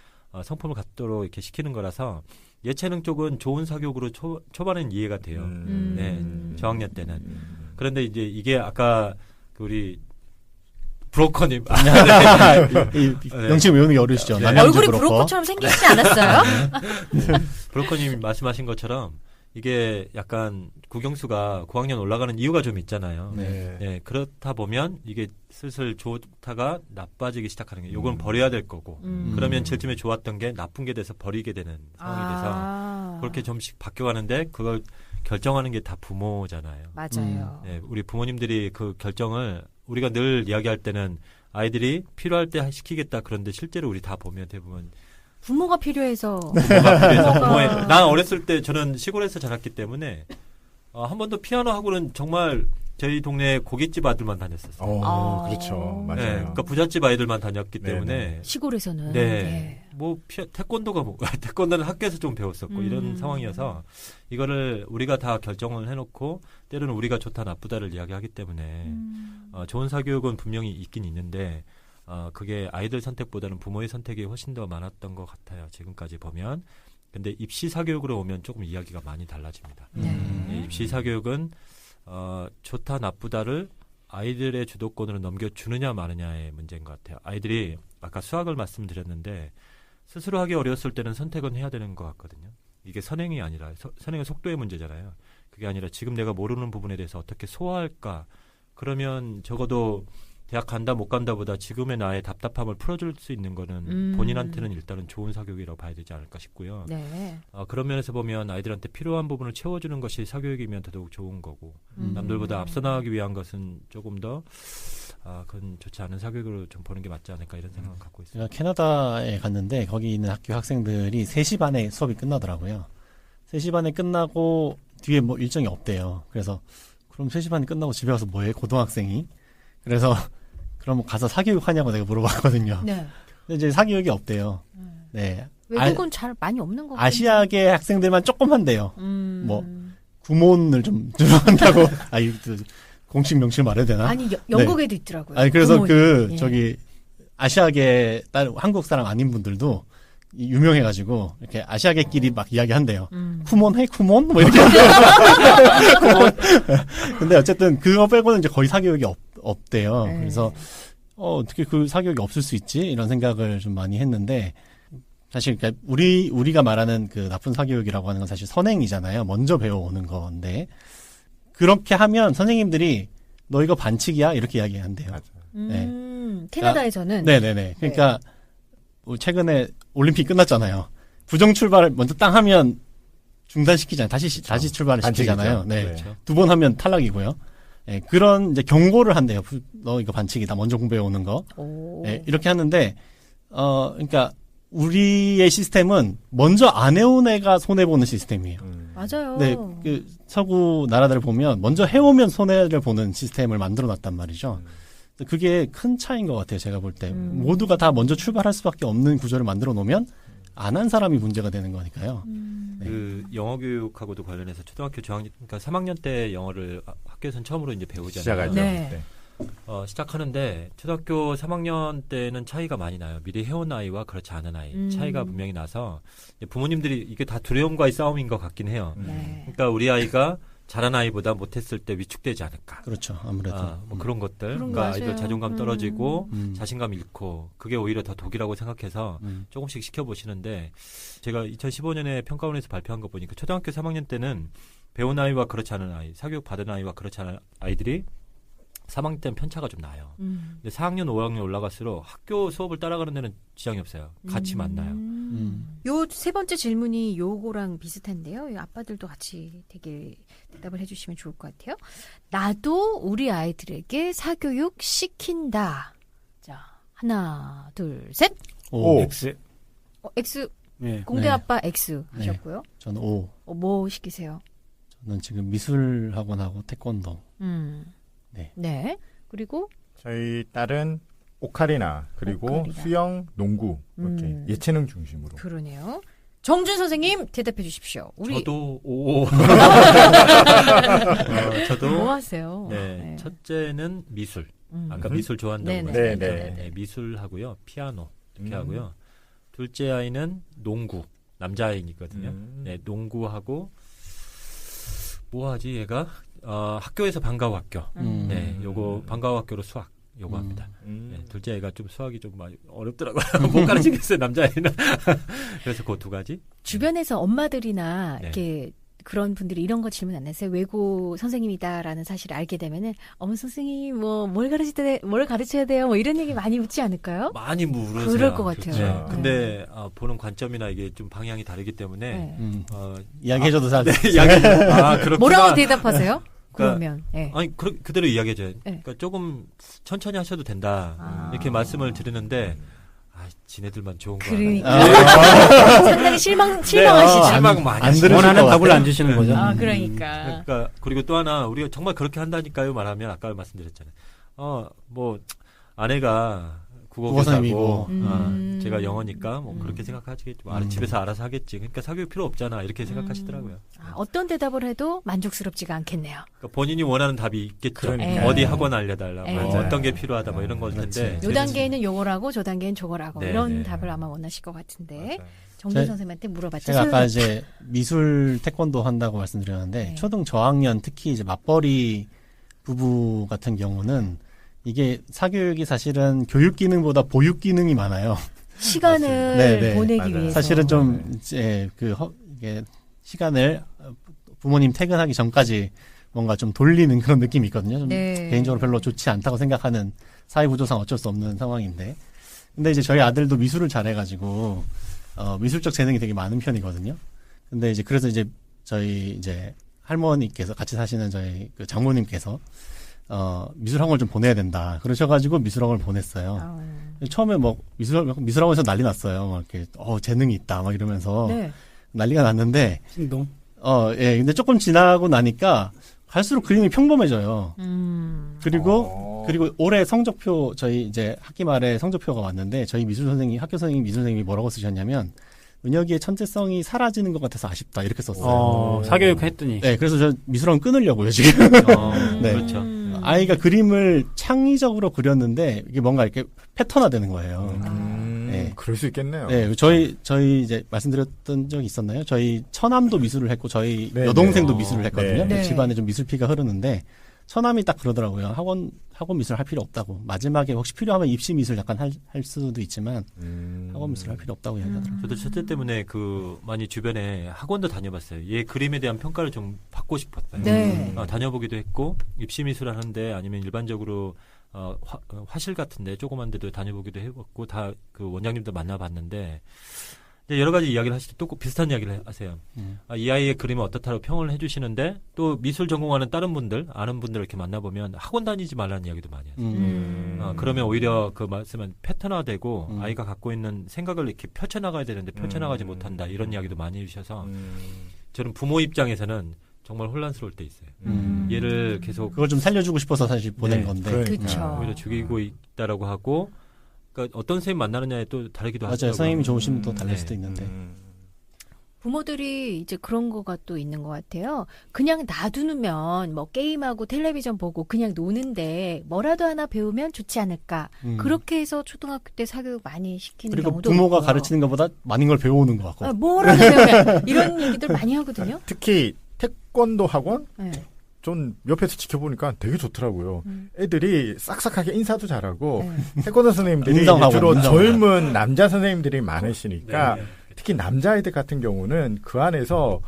성품을 갖도록 이렇게 시키는 거라서 예체능 쪽은 좋은 사교육으로 초반엔 이해가 돼요. 네, 저학년 때는. 그런데 이제 이게 아까 우리 브로커님 명칭 외우는 게 어려우시죠. 네. 남양주 얼굴이 브로커. 브로커처럼 생기지 않았어요? 브로커님이 말씀하신 것처럼 이게 약간 국영수가 고학년 올라가는 이유가 좀 있잖아요. 네. 네, 그렇다 보면 이게 슬슬 좋다가 나빠지기 시작하는 게 이건 버려야 될 거고 그러면 제일 좋았던 게 나쁜 게 돼서 버리게 되는 상황이 돼서 그렇게 좀씩 바뀌어가는데 그걸 결정하는 게 다 부모잖아요. 맞아요. 네, 우리 부모님들이 그 결정을 우리가 늘 이야기할 때는 아이들이 필요할 때 시키겠다. 그런데 실제로 우리 다 보면 대부분 부모가 필요해서. 난 어렸을 때 저는 시골에서 자랐기 때문에 한 번도 피아노 학원은 정말 저희 동네 고깃집 아들만 다녔었어요. 그렇죠. 맞아요. 네, 그러니까 부잣집 아이들만 다녔기 네네. 때문에 시골에서는. 네. 뭐 태권도가 태권도는 학교에서 좀 배웠었고 이런 상황이어서 이거를 우리가 다 결정을 해놓고 때로는 우리가 좋다 나쁘다를 이야기하기 때문에 좋은 사교육은 분명히 있긴 있는데 그게 아이들 선택보다는 부모의 선택이 훨씬 더 많았던 것 같아요. 지금까지 보면. 근데 입시 사교육으로 오면 조금 이야기가 많이 달라집니다. 네, 입시 사교육은 좋다 나쁘다를 아이들의 주도권으로 넘겨주느냐 마느냐의 문제인 것 같아요. 아이들이 아까 수학을 말씀드렸는데 스스로 하기 어려웠을 때는 선택은 해야 되는 것 같거든요. 이게 선행이 아니라 선행은 속도의 문제잖아요. 그게 아니라 지금 내가 모르는 부분에 대해서 어떻게 소화할까. 그러면 적어도 대학 간다 못 간다보다 지금의 나의 답답함을 풀어줄 수 있는 거는 본인한테는 일단은 좋은 사교육이라고 봐야 되지 않을까 싶고요. 네. 그런 면에서 보면 아이들한테 필요한 부분을 채워주는 것이 사교육이면 더더욱 좋은 거고 남들보다 앞서 나가기 위한 것은 조금 더 그건 좋지 않은 사교육으로 좀 보는 게 맞지 않을까 이런 생각을 갖고 있습니다. 제가 캐나다에 갔는데 거기 있는 학교 학생들이 3시 반에 수업이 끝나더라고요. 3시 반에 끝나고 뒤에 뭐 일정이 없대요. 그래서 그럼 3시 반에 끝나고 집에 와서 뭐해? 고등학생이? 그래서 그럼 가서 사교육 하냐고 내가 물어봤거든요. 네. 근데 이제 사교육이 없대요. 네. 외국은 잘 많이 없는 것 같아요. 아시아계 학생들만 조금 한대요. 뭐 구몬을 좀 들어간다고. 공식 명칭 말해야 되나? 아니 영국에도 있더라고요. 아니 그래서 부모님. 저기 아시아계 한국 사람 아닌 분들도 유명해가지고 이렇게 아시아계끼리 막 이야기한대요. 쿠몬 해 쿠몬 뭐 이렇게. 근데 어쨌든 그거 빼고는 이제 거의 사교육이 없대요. 네. 그래서 어떻게 그 사교육이 없을 수 있지 이런 생각을 좀 많이 했는데 사실 그러니까 우리가 말하는 그 나쁜 사교육이라고 하는 건 사실 선행이잖아요. 먼저 배워오는 건데 그렇게 하면 선생님들이 너 이거 반칙이야 이렇게 이야기한대요. 네. 캐나다에서는. 네네네. 그러니까 최근에 올림픽 끝났잖아요. 부정 출발을 먼저 땅 하면 중단시키잖아요. 다시 출발을 시키잖아요. 네. 그렇죠. 2번 하면 탈락이고요. 네, 그런 이제 경고를 한대요. 너 이거 반칙이다. 먼저 공부해 오는 거. 네, 이렇게 하는데 그러니까 우리의 시스템은 먼저 안 해온 애가 손해 보는 시스템이에요. 맞아요. 네, 그 서구 나라들을 보면 먼저 해오면 손해를 보는 시스템을 만들어 놨단 말이죠. 그게 큰 차이인 것 같아요. 제가 볼 때. 모두가 다 먼저 출발할 수밖에 없는 구조를 만들어 놓으면 안 한 사람이 문제가 되는 거니까요. 네. 그 영어 교육하고도 관련해서 초등학교 저학년, 그러니까 3학년 때 영어를 학교에서는 처음으로 이제 배우잖아요. 시작하죠. 네. 시작하는데 초등학교 3학년 때는 차이가 많이 나요. 미리 해온 아이와 그렇지 않은 아이 차이가 분명히 나서 부모님들이 이게 다 두려움과의 싸움인 것 같긴 해요. 네. 그러니까 우리 아이가 잘한 아이보다 못했을 때 위축되지 않을까. 그렇죠. 아무래도. 뭐 그런 것들. 그런 거 그러니까 아이들 맞아요. 자존감 떨어지고 음. 자신감 잃고 그게 오히려 더 독이라고 생각해서 조금씩 시켜보시는데 제가 2015년에 평가원에서 발표한 거 보니까 초등학교 3학년 때는 배운 아이와 그렇지 않은 아이, 사교육 받은 아이와 그렇지 않은 아이들이 3학년 때는 편차가 좀 나요. 근데 4학년, 5학년 올라갈수록 학교 수업을 따라가는 데는 지장이 없어요. 같이 만나요. 요 세 번째 질문이 요거랑 비슷한데요. 이 아빠들도 같이 되게 대답을 해주시면 좋을 것 같아요. 나도 우리 아이들에게 사교육 시킨다. 자, 하나, 둘, 셋. 오. X. X. 네. 공대 네. 아빠 X 하셨고요. 저는 O. 뭐 시키세요? 저는 지금 미술 학원하고 태권도. 네. 네. 그리고 저희 딸은 오카리나 그리고 오카리나. 수영, 농구 이렇게 예체능 중심으로. 그러네요. 정준 선생님 대답해 주십시오. 우리 저도 저도 뭐 하세요? 네, 첫째는 미술. 아까 음. 미술 좋아한다고 네네. 말씀드렸죠. 네네. 네, 미술 하고요. 피아노 이렇게 하고요. 둘째 아이는 농구. 남자아이니거든요. 네, 농구하고 뭐 하지 얘가? 학교에서 방과후 학교. 네, 요거 방과후 학교로 수학 요거 합니다. 네, 둘째 아이가 좀 수학이 좀 많이 어렵더라고요. 못 가르치겠어요, 남자아이는. 그래서 그 두 가지. 주변에서 엄마들이나 네. 이렇게 그런 분들이 이런 거 질문 안 했어요. 외고 선생님이다라는 사실을 알게 되면은 어머 선생님 뭐 뭘 가르쳐야 돼요? 뭐 이런 얘기 많이 묻지 않을까요? 많이 물으세요. 그럴 것 같아요. 네. 네. 근데 보는 관점이나 이게 좀 방향이 다르기 때문에 네. 이야기해줘도 잘. 이야기 그렇구나. 뭐라고 대답하세요? 그러니까 그러면 네. 아니 그대로 이야기해줘요. 네. 그러니까 조금 천천히 하셔도 된다. 이렇게 말씀을 드리는데 지네들만 좋은 거 그러니까 상당히 실망하시죠. 실망 많이 안 하시죠. 들으실 원하는 것 답을 같아요. 안 주시는 거죠. 그러니까. 그러니까 그리고 또 하나 우리가 정말 그렇게 한다니까요 말하면 아까 말씀드렸잖아요. 뭐 아내가 국어교사고 선생님이고. 제가 영어니까 뭐 그렇게 생각하시겠지. 뭐 집에서 알아서 하겠지. 그러니까 사교육 필요 없잖아 이렇게 생각하시더라고요. 어떤 대답을 해도 만족스럽지가 않겠네요. 그러니까 본인이 원하는 답이 있겠죠. 그러니까요. 어디 학원 알려달라, 뭐 맞아요. 어떤 게 필요하다, 뭐 이런 걸 텐데. 요 단계에는 요거라고 저 단계는 저거라고 네, 이런 네. 답을 아마 원하실 것 같은데 맞아요. 정준 제- 선생님한테 물어봤죠. 제가 아까 이제 미술 태권도 한다고 말씀드렸는데 네. 초등 저학년 특히 이제 맞벌이 부부 같은 경우는 이게 사교육이 사실은 교육 기능보다 보육 기능이 많아요. 시간을 네, 네. 보내기 맞아요. 위해서 사실은 좀 이제 이게 시간을 부모님 퇴근하기 전까지 뭔가 좀 돌리는 그런 느낌이 있거든요. 좀 네. 개인적으로 별로 좋지 않다고 생각하는 사회 구조상 어쩔 수 없는 상황인데. 근데 이제 저희 아들도 미술을 잘해가지고 미술적 재능이 되게 많은 편이거든요. 근데 이제 그래서 이제 저희 이제 할머니께서 같이 사시는 저희 그 장모님께서 미술학원을 좀 보내야 된다. 그러셔가지고 미술학원을 보냈어요. 처음에 뭐 미술학원에서 난리 났어요. 막 이렇게 재능이 있다 막 이러면서 네. 난리가 났는데 신동. 예. 근데 조금 지나고 나니까 갈수록 그림이 평범해져요. 그리고 올해 성적표 저희 이제 학기 말에 성적표가 왔는데 저희 학교 선생님 미술 선생님이 뭐라고 쓰셨냐면 은혁이의 천재성이 사라지는 것 같아서 아쉽다 이렇게 썼어요. 사교육 했더니. 네, 그래서 저 미술학원 끊으려고요 지금. 네. 그렇죠. 아이가 그림을 창의적으로 그렸는데 이게 뭔가 이렇게 패턴화되는 거예요. 네. 그럴 수 있겠네요. 네, 저희 이제 말씀드렸던 적이 있었나요? 저희 처남도 미술을 했고 저희 네, 여동생도 네. 미술을 했거든요. 네. 집안에 좀 미술피가 흐르는데 처남이 딱 그러더라고요. 학원 미술 할 필요 없다고. 마지막에 혹시 필요하면 입시 미술 약간 할 수도 있지만 학원 미술 할 필요 없다고 이야기하더라고요. 저도 첫째 때문에 많이 주변에 학원도 다녀봤어요. 얘 그림에 대한 평가를 좀 받고 싶었어요. 네. 다녀보기도 했고 입시 미술 하는데 아니면 일반적으로 화실 같은데 조그만 데도 다녀보기도 해봤고 다 그 원장님도 만나봤는데 이제 여러 가지 이야기를 하실 때 또 비슷한 이야기를 하세요. 이 아이의 그림은 어떻다고 평을 해주시는데 또 미술 전공하는 다른 분들 아는 분들 이렇게 만나보면 학원 다니지 말라는 이야기도 많이 하세요. 그러면 오히려 그 말씀은 패턴화되고 아이가 갖고 있는 생각을 이렇게 펼쳐나가야 되는데 펼쳐나가지 못한다 이런 이야기도 많이 해주셔서 저는 부모 입장에서는 정말 혼란스러울 때 있어요. 얘를 계속 그걸 좀 살려주고 싶어서 사실 보낸 네, 건데. 그렇죠. 오히려 죽이고 있다라고 하고, 그러니까 어떤 선생님 만나느냐에 또 다르기도 하죠. 맞아요. 선생님이 좋으시면 또 달릴 수도 있는데. 부모들이 이제 그런 거가 또 있는 것 같아요. 그냥 놔두면 뭐 게임하고 텔레비전 보고 그냥 노는데 뭐라도 하나 배우면 좋지 않을까. 그렇게 해서 초등학교 때 사교육 많이 시키는 그리고 경우도 부모가 있고요. 가르치는 것보다 많은 걸 배워오는 것 같고. 뭐라도 배우면 이런 얘기들 많이 하거든요. 특히 태권도 학원 네. 전 옆에서 지켜보니까 되게 좋더라고요. 애들이 싹싹하게 인사도 잘하고 네. 태권도 선생님들이 인정하고, 주로 인정하고. 젊은 남자 선생님들이 많으시니까 네. 특히 남자애들 같은 경우는 그 안에서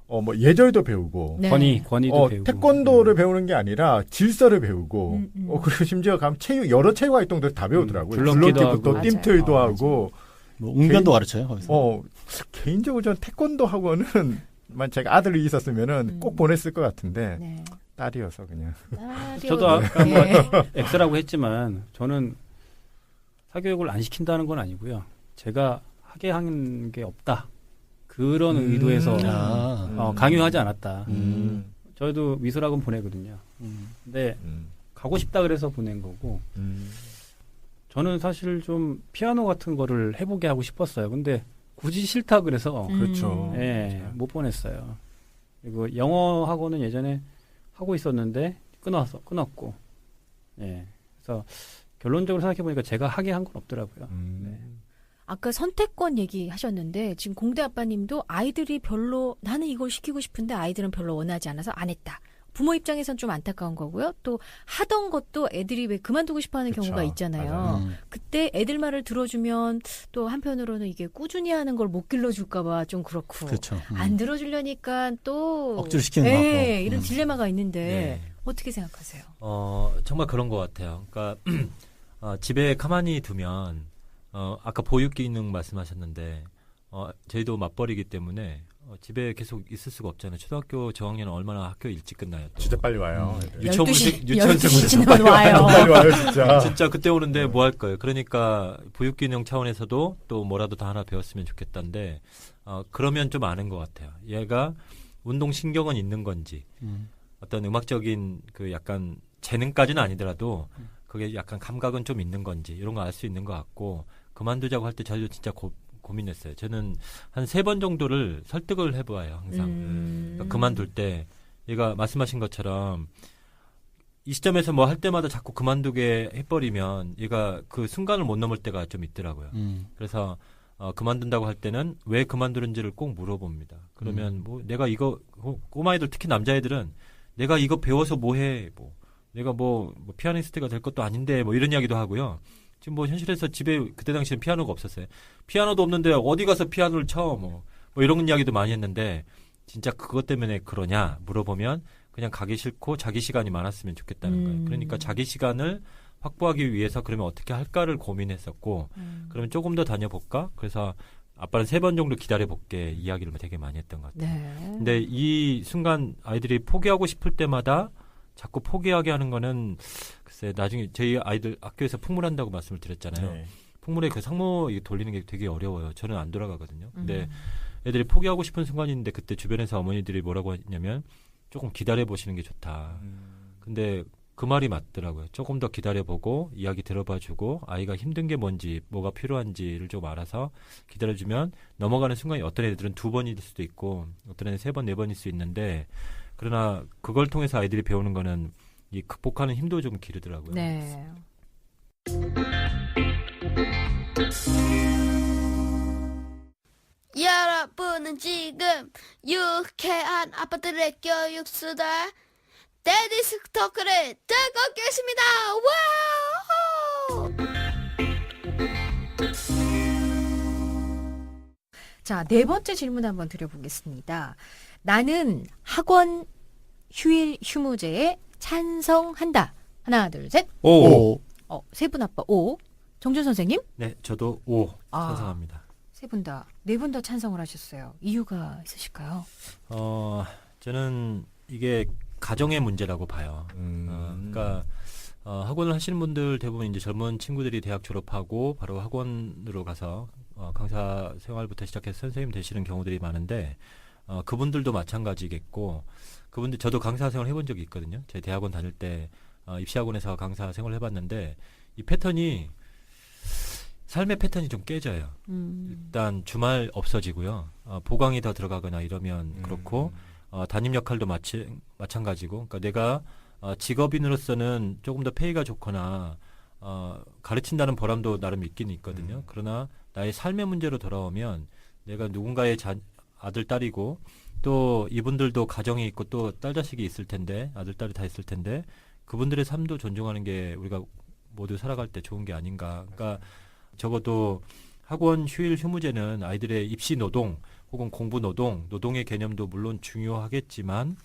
뭐 예절도 배우고 네. 권위도 배우고. 태권도를 배우는 게 아니라 질서를 배우고 그리고 심지어 가면 여러 체육 활동들 다 배우더라고요. 줄넘기도 줄넘기부터 하고. 띵틀도 맞아요. 하고 뭐 웅변도 가르쳐요, 거기서. 개인적으로 저는 태권도 학원은 만 제가 아들이 있었으면은 꼭 보냈을 것 같은데 네. 딸이어서 그냥. 저도 아까 뭐 X라고 했지만 저는 사교육을 안 시킨다는 건 아니고요. 제가 하게 하는 게 없다. 그런 의도에서 강요하지 않았다. 저희도 미술학원 보내거든요. 근데 가고 싶다 그래서 보낸 거고 저는 사실 좀 피아노 같은 거를 해보게 하고 싶었어요. 근데 굳이 싫다 그래서 그렇죠. 예, 못 보냈어요. 그리고 영어 학원은 예전에 하고 있었는데 끊었고 예. 그래서 결론적으로 생각해 보니까 제가 하게 한 건 없더라고요. 네. 아까 선택권 얘기하셨는데 지금 공대 아빠님도 아이들이 별로 나는 이걸 시키고 싶은데 아이들은 별로 원하지 않아서 안 했다. 부모 입장에선 좀 안타까운 거고요. 또 하던 것도 애들이 왜 그만두고 싶어하는 그쵸. 경우가 있잖아요. 그때 애들 말을 들어주면 또 한편으로는 이게 꾸준히 하는 걸 못 길러줄까봐 좀 그렇고 그렇죠. 안 들어주려니까 또 억지로 시키는 것 같고. 이런 딜레마가 있는데 네. 어떻게 생각하세요? 정말 그런 것 같아요. 그러니까 집에 가만히 두면 아까 보육 기능 말씀하셨는데 저희도 맞벌이기 때문에 집에 계속 있을 수가 없잖아요. 초등학교 저학년은 얼마나 학교 일찍 끝나요. 또. 진짜 빨리 와요. 유치원생 12시쯤 와요. 빨리 와요, 진짜. 진짜 그때 오는데 뭐 할 거예요. 그러니까 보육기능 차원에서도 또 뭐라도 다 하나 배웠으면 좋겠다는데 그러면 좀 아는 것 같아요. 얘가 운동신경은 있는 건지 어떤 음악적인 그 약간 재능까지는 아니더라도 그게 약간 감각은 좀 있는 건지 이런 거 알 수 있는 것 같고 그만두자고 할 때 저도 진짜 고민했어요. 저는 한 3번 정도를 설득을 해봐요. 항상. 그러니까 그만둘 때 얘가 말씀하신 것처럼 이 시점에서 뭐 할 때마다 자꾸 그만두게 해버리면 얘가 그 순간을 못 넘을 때가 좀 있더라고요. 그래서 그만둔다고 할 때는 왜 그만두는지를 꼭 물어봅니다. 그러면 뭐 내가 이거 꼬마애들 특히 남자애들은 내가 이거 배워서 뭐해 뭐 내가 뭐 피아니스트가 될 것도 아닌데 뭐 이런 이야기도 하고요. 지금 뭐 현실에서 집에 그때 당시에는 피아노가 없었어요. 피아노도 없는데 어디 가서 피아노를 쳐 뭐 이런 이야기도 많이 했는데 진짜 그것 때문에 그러냐 물어보면 그냥 가기 싫고 자기 시간이 많았으면 좋겠다는 거예요. 그러니까 자기 시간을 확보하기 위해서 그러면 어떻게 할까를 고민했었고 그러면 조금 더 다녀볼까? 그래서 아빠는 3번 정도 기다려볼게 이야기를 되게 많이 했던 것 같아요. 네. 근데 이 순간 아이들이 포기하고 싶을 때마다 자꾸 포기하게 하는 거는 글쎄 나중에 저희 아이들 학교에서 풍물한다고 말씀을 드렸잖아요. 네. 풍물에 그 상모 돌리는 게 되게 어려워요. 저는 안 돌아가거든요. 근데 애들이 포기하고 싶은 순간이 있는데 그때 주변에서 어머니들이 뭐라고 했냐면 조금 기다려보시는 게 좋다. 근데 그 말이 맞더라고요. 조금 더 기다려보고 이야기 들어봐주고 아이가 힘든 게 뭔지 뭐가 필요한지를 좀 알아서 기다려주면 넘어가는 순간이 어떤 애들은 2번일 수도 있고 어떤 애는 3번, 4번일 수 있는데 그러나 그걸 통해서 아이들이 배우는 거는 이 극복하는 힘도 좀 기르더라고요. 네. 여러분은 지금 유쾌한 아빠들의 교육수다 데디스 토크를 듣고 계십니다. 와우! 자, 4번째 질문 한번 드려보겠습니다. 나는 학원 휴일 휴무제에 찬성한다. 하나, 둘, 셋. 오. 세 분 아빠 O. 정준 선생님? 네, 저도 5 아. 찬성합니다. 세 분 다, 4분 다 찬성을 하셨어요. 이유가 있으실까요? 저는 이게 가정의 문제라고 봐요. 그러니까 학원을 하시는 분들 대부분 이제 젊은 친구들이 대학 졸업하고 바로 학원으로 가서 강사 생활부터 시작해서 선생님 되시는 경우들이 많은데 그분들도 마찬가지겠고 그분들 저도 강사 생활 해본 적이 있거든요. 제 대학원 다닐 때 입시학원에서 강사 생활을 해봤는데 이 패턴이 삶의 패턴이 좀 깨져요. 일단 주말 없어지고요. 보강이 더 들어가거나 이러면 그렇고 담임 역할도 마찬가지고 그러니까 내가 직업인으로서는 조금 더 페이가 좋거나 가르친다는 보람도 나름 있긴 있거든요. 그러나 나의 삶의 문제로 돌아오면 내가 누군가의 아들, 딸이고 또 이분들도 가정이 있고 또 딸, 자식이 있을 텐데 아들, 딸이 다 있을 텐데 그분들의 삶도 존중하는 게 우리가 모두 살아갈 때 좋은 게 아닌가. 그러니까 적어도 학원 휴일 휴무제는 아이들의 입시 노동 혹은 공부 노동의 개념도 물론 중요하겠지만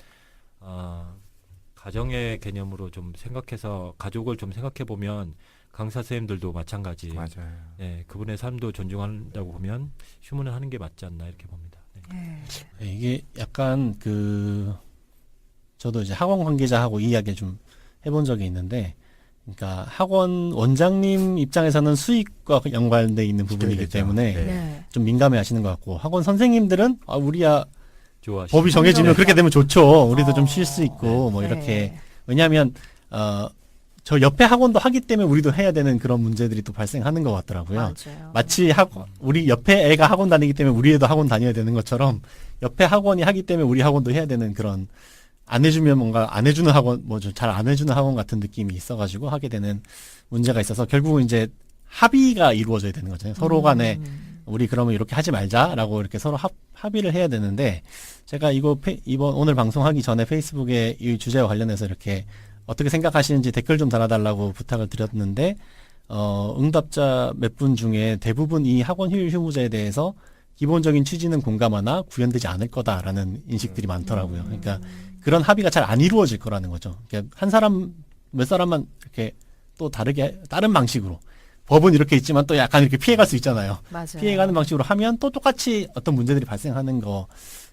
가정의 개념으로 좀 생각해서 가족을 좀 생각해 보면 강사 선생님들도 마찬가지. 맞아요. 네, 그분의 삶도 존중한다고 보면 휴무는 하는 게 맞지 않나 이렇게 봅니다. 네. 네, 이게 약간 저도 이제 학원 관계자하고 이 이야기를 좀 해본 적이 있는데, 그러니까 학원 원장님 입장에서는 수익과 연관돼 있는 부분이기 때문에 네. 좀 민감해하시는 것 같고, 학원 선생님들은 우리야 좋아하시죠. 법이 정해지면 그렇게 되면 좋죠. 우리도 좀 쉴 수 있고 뭐 네. 이렇게. 왜냐하면 저 옆에 학원도 하기 때문에 우리도 해야 되는 그런 문제들이 또 발생하는 것 같더라고요. 맞아요. 마치 우리 옆에 애가 학원 다니기 때문에 우리 애도 학원 다녀야 되는 것처럼 옆에 학원이 하기 때문에 우리 학원도 해야 되는 그런, 안 해주면 뭔가 안 해주는 학원, 뭐 좀 잘 안 해주는 학원 같은 느낌이 있어가지고 하게 되는 문제가 있어서 결국은 이제 합의가 이루어져야 되는 거잖아요. 서로 간에 우리 그러면 이렇게 하지 말자라고 이렇게 서로 합의를 해야 되는데, 제가 이번 오늘 방송하기 전에 페이스북에 이 주제와 관련해서 이렇게 어떻게 생각하시는지 댓글 좀 달아달라고 부탁을 드렸는데, 응답자 몇 분 중에 대부분 이 학원 휴일 휴무제에 대해서 기본적인 취지는 공감하나 구현되지 않을 거다라는 인식들이 많더라고요. 그러니까 그런 합의가 잘 안 이루어질 거라는 거죠. 그러니까 몇 사람만 이렇게 또 다른 방식으로, 법은 이렇게 있지만 또 약간 이렇게 피해갈 수 있잖아요. 맞아요. 피해가는 방식으로 하면 또 똑같이 어떤 문제들이 발생하는 거.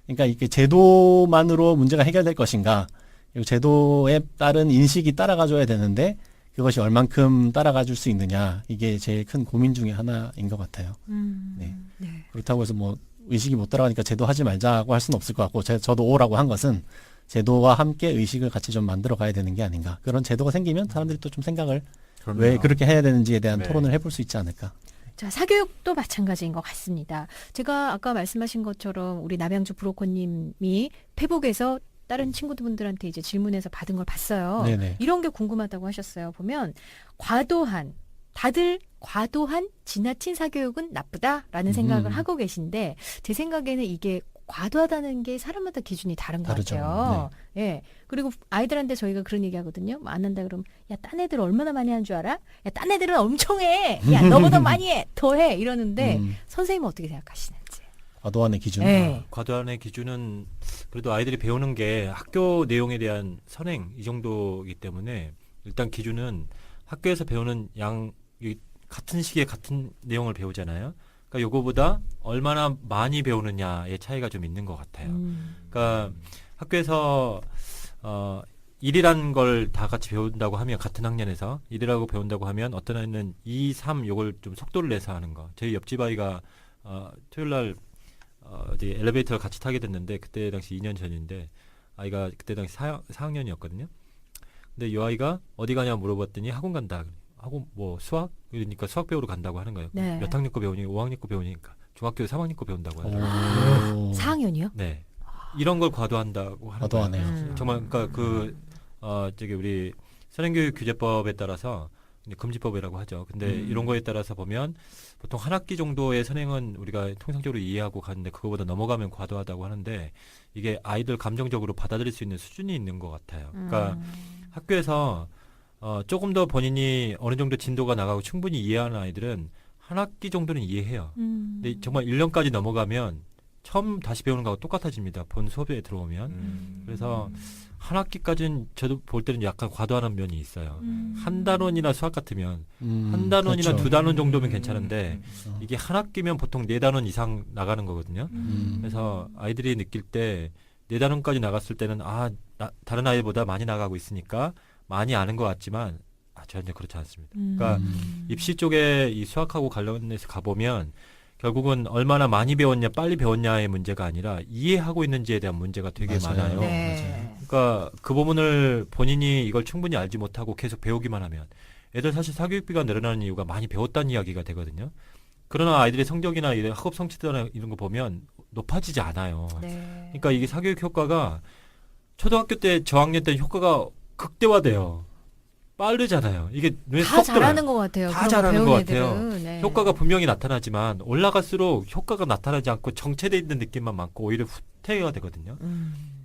그러니까 이게 제도만으로 문제가 해결될 것인가, 그리고 제도에 따른 인식이 따라가줘야 되는데 그것이 얼만큼 따라가줄 수 있느냐, 이게 제일 큰 고민 중에 하나인 것 같아요. 네. 네. 그렇다고 해서 뭐 의식이 못 따라가니까 제도 하지 말자고 할 수는 없을 것 같고, 저도 오라고 한 것은 제도와 함께 의식을 같이 좀 만들어 가야 되는 게 아닌가. 그런 제도가 생기면 사람들이 또 좀 생각을 그럼요. 왜 그렇게 해야 되는지에 대한 네. 토론을 해볼 수 있지 않을까. 자, 사교육도 마찬가지인 것 같습니다. 제가 아까 말씀하신 것처럼 우리 남양주 브로커님이 페북에서 다른 친구분들한테 이제 질문해서 받은 걸 봤어요. 네네. 이런 게 궁금하다고 하셨어요. 보면 다들 과도한 지나친 사교육은 나쁘다라는 생각을 하고 계신데, 제 생각에는 이게 과도하다는 게 사람마다 기준이 다른 것 다르죠. 같아요. 예. 그리고 아이들한테 저희가 그런 얘기 하거든요. 뭐 안 한다 그러면, 야, 딴 애들 얼마나 많이 한 줄 알아? 야, 딴 애들은 엄청 해. 야, 너보다 많이 해. 더 해. 이러는데 선생님은 어떻게 생각하시는지. 과도한의 기준. 네. 과도한의 기준은 그래도 아이들이 배우는 게 학교 내용에 대한 선행 이 정도이기 때문에 일단 기준은 학교에서 배우는 같은 시기에 같은 내용을 배우잖아요. 그러니까 요거보다 얼마나 많이 배우느냐의 차이가 좀 있는 것 같아요. 그러니까 학교에서 일이라는 걸 다 같이 배운다고 하면, 같은 학년에서 일이라고 배운다고 하면 어떤 아이는 2, 3 요걸 좀 속도를 내서 하는 거. 저희 옆집 아이가 토요일 날 이제 엘리베이터를 같이 타게 됐는데, 그때 당시 2년 전인데 아이가 그때 당시 4학년이었거든요. 근데 이 아이가 어디 가냐 물어봤더니 학원 간다. 학원 뭐 수학? 그러니까 수학 배우러 간다고 하는 거예요. 네. 몇 학년 거 배우니? 5학년 거 배우니까 중학교 3학년 거 배운다고 하죠. 오. 4학년이요? 네. 이런 걸 과도한다고 하는 과도하네요. 거예요. 정말 그러니까 저기 우리 선행교육 규제법에 따라서 이제 금지법이라고 하죠. 근데 이런 거에 따라서 보면 보통 한 학기 정도의 선행은 우리가 통상적으로 이해하고 가는데, 그거보다 넘어가면 과도하다고 하는데, 이게 아이들 감정적으로 받아들일 수 있는 수준이 있는 것 같아요. 그러니까 학교에서 조금 더 본인이 어느 정도 진도가 나가고 충분히 이해하는 아이들은 한 학기 정도는 이해해요. 근데 정말 1년까지 넘어가면 처음 다시 배우는 거하고 똑같아집니다. 본 수업에 들어오면. 그래서 한 학기까지는 저도 볼 때는 약간 과도하는 면이 있어요. 한 단원이나 수학 같으면 한 단원이나 그렇죠. 두 단원 정도면 괜찮은데 이게 한 학기면 보통 4단원 이상 나가는 거거든요. 그래서 아이들이 느낄 때 4단원까지 나갔을 때는 다른 아이보다 많이 나가고 있으니까 많이 아는 것 같지만 전혀 그렇지 않습니다. 그러니까 입시 쪽에 이 수학하고 관련해서 가보면 결국은 얼마나 많이 배웠냐, 빨리 배웠냐의 문제가 아니라 이해하고 있는지에 대한 문제가 되게 맞아요. 많아요. 네. 그러니까 그 부분을 본인이 이걸 충분히 알지 못하고 계속 배우기만 하면 애들 사실 사교육비가 늘어나는 이유가 많이 배웠다는 이야기가 되거든요. 그러나 아이들의 성적이나 이런 학업 성취도나 이런 거 보면 높아지지 않아요. 네. 그러니까 이게 사교육 효과가 초등학교 때 저학년 때 효과가 극대화돼요. 빠르잖아요. 이게 눈에 다 쏙 들어요. 잘하는 것 같아요. 다 그런 잘하는 배운 것 같아요. 애들은. 네. 효과가 분명히 나타나지만 올라갈수록 효과가 나타나지 않고 정체돼 있는 느낌만 많고 오히려 후퇴가 되거든요.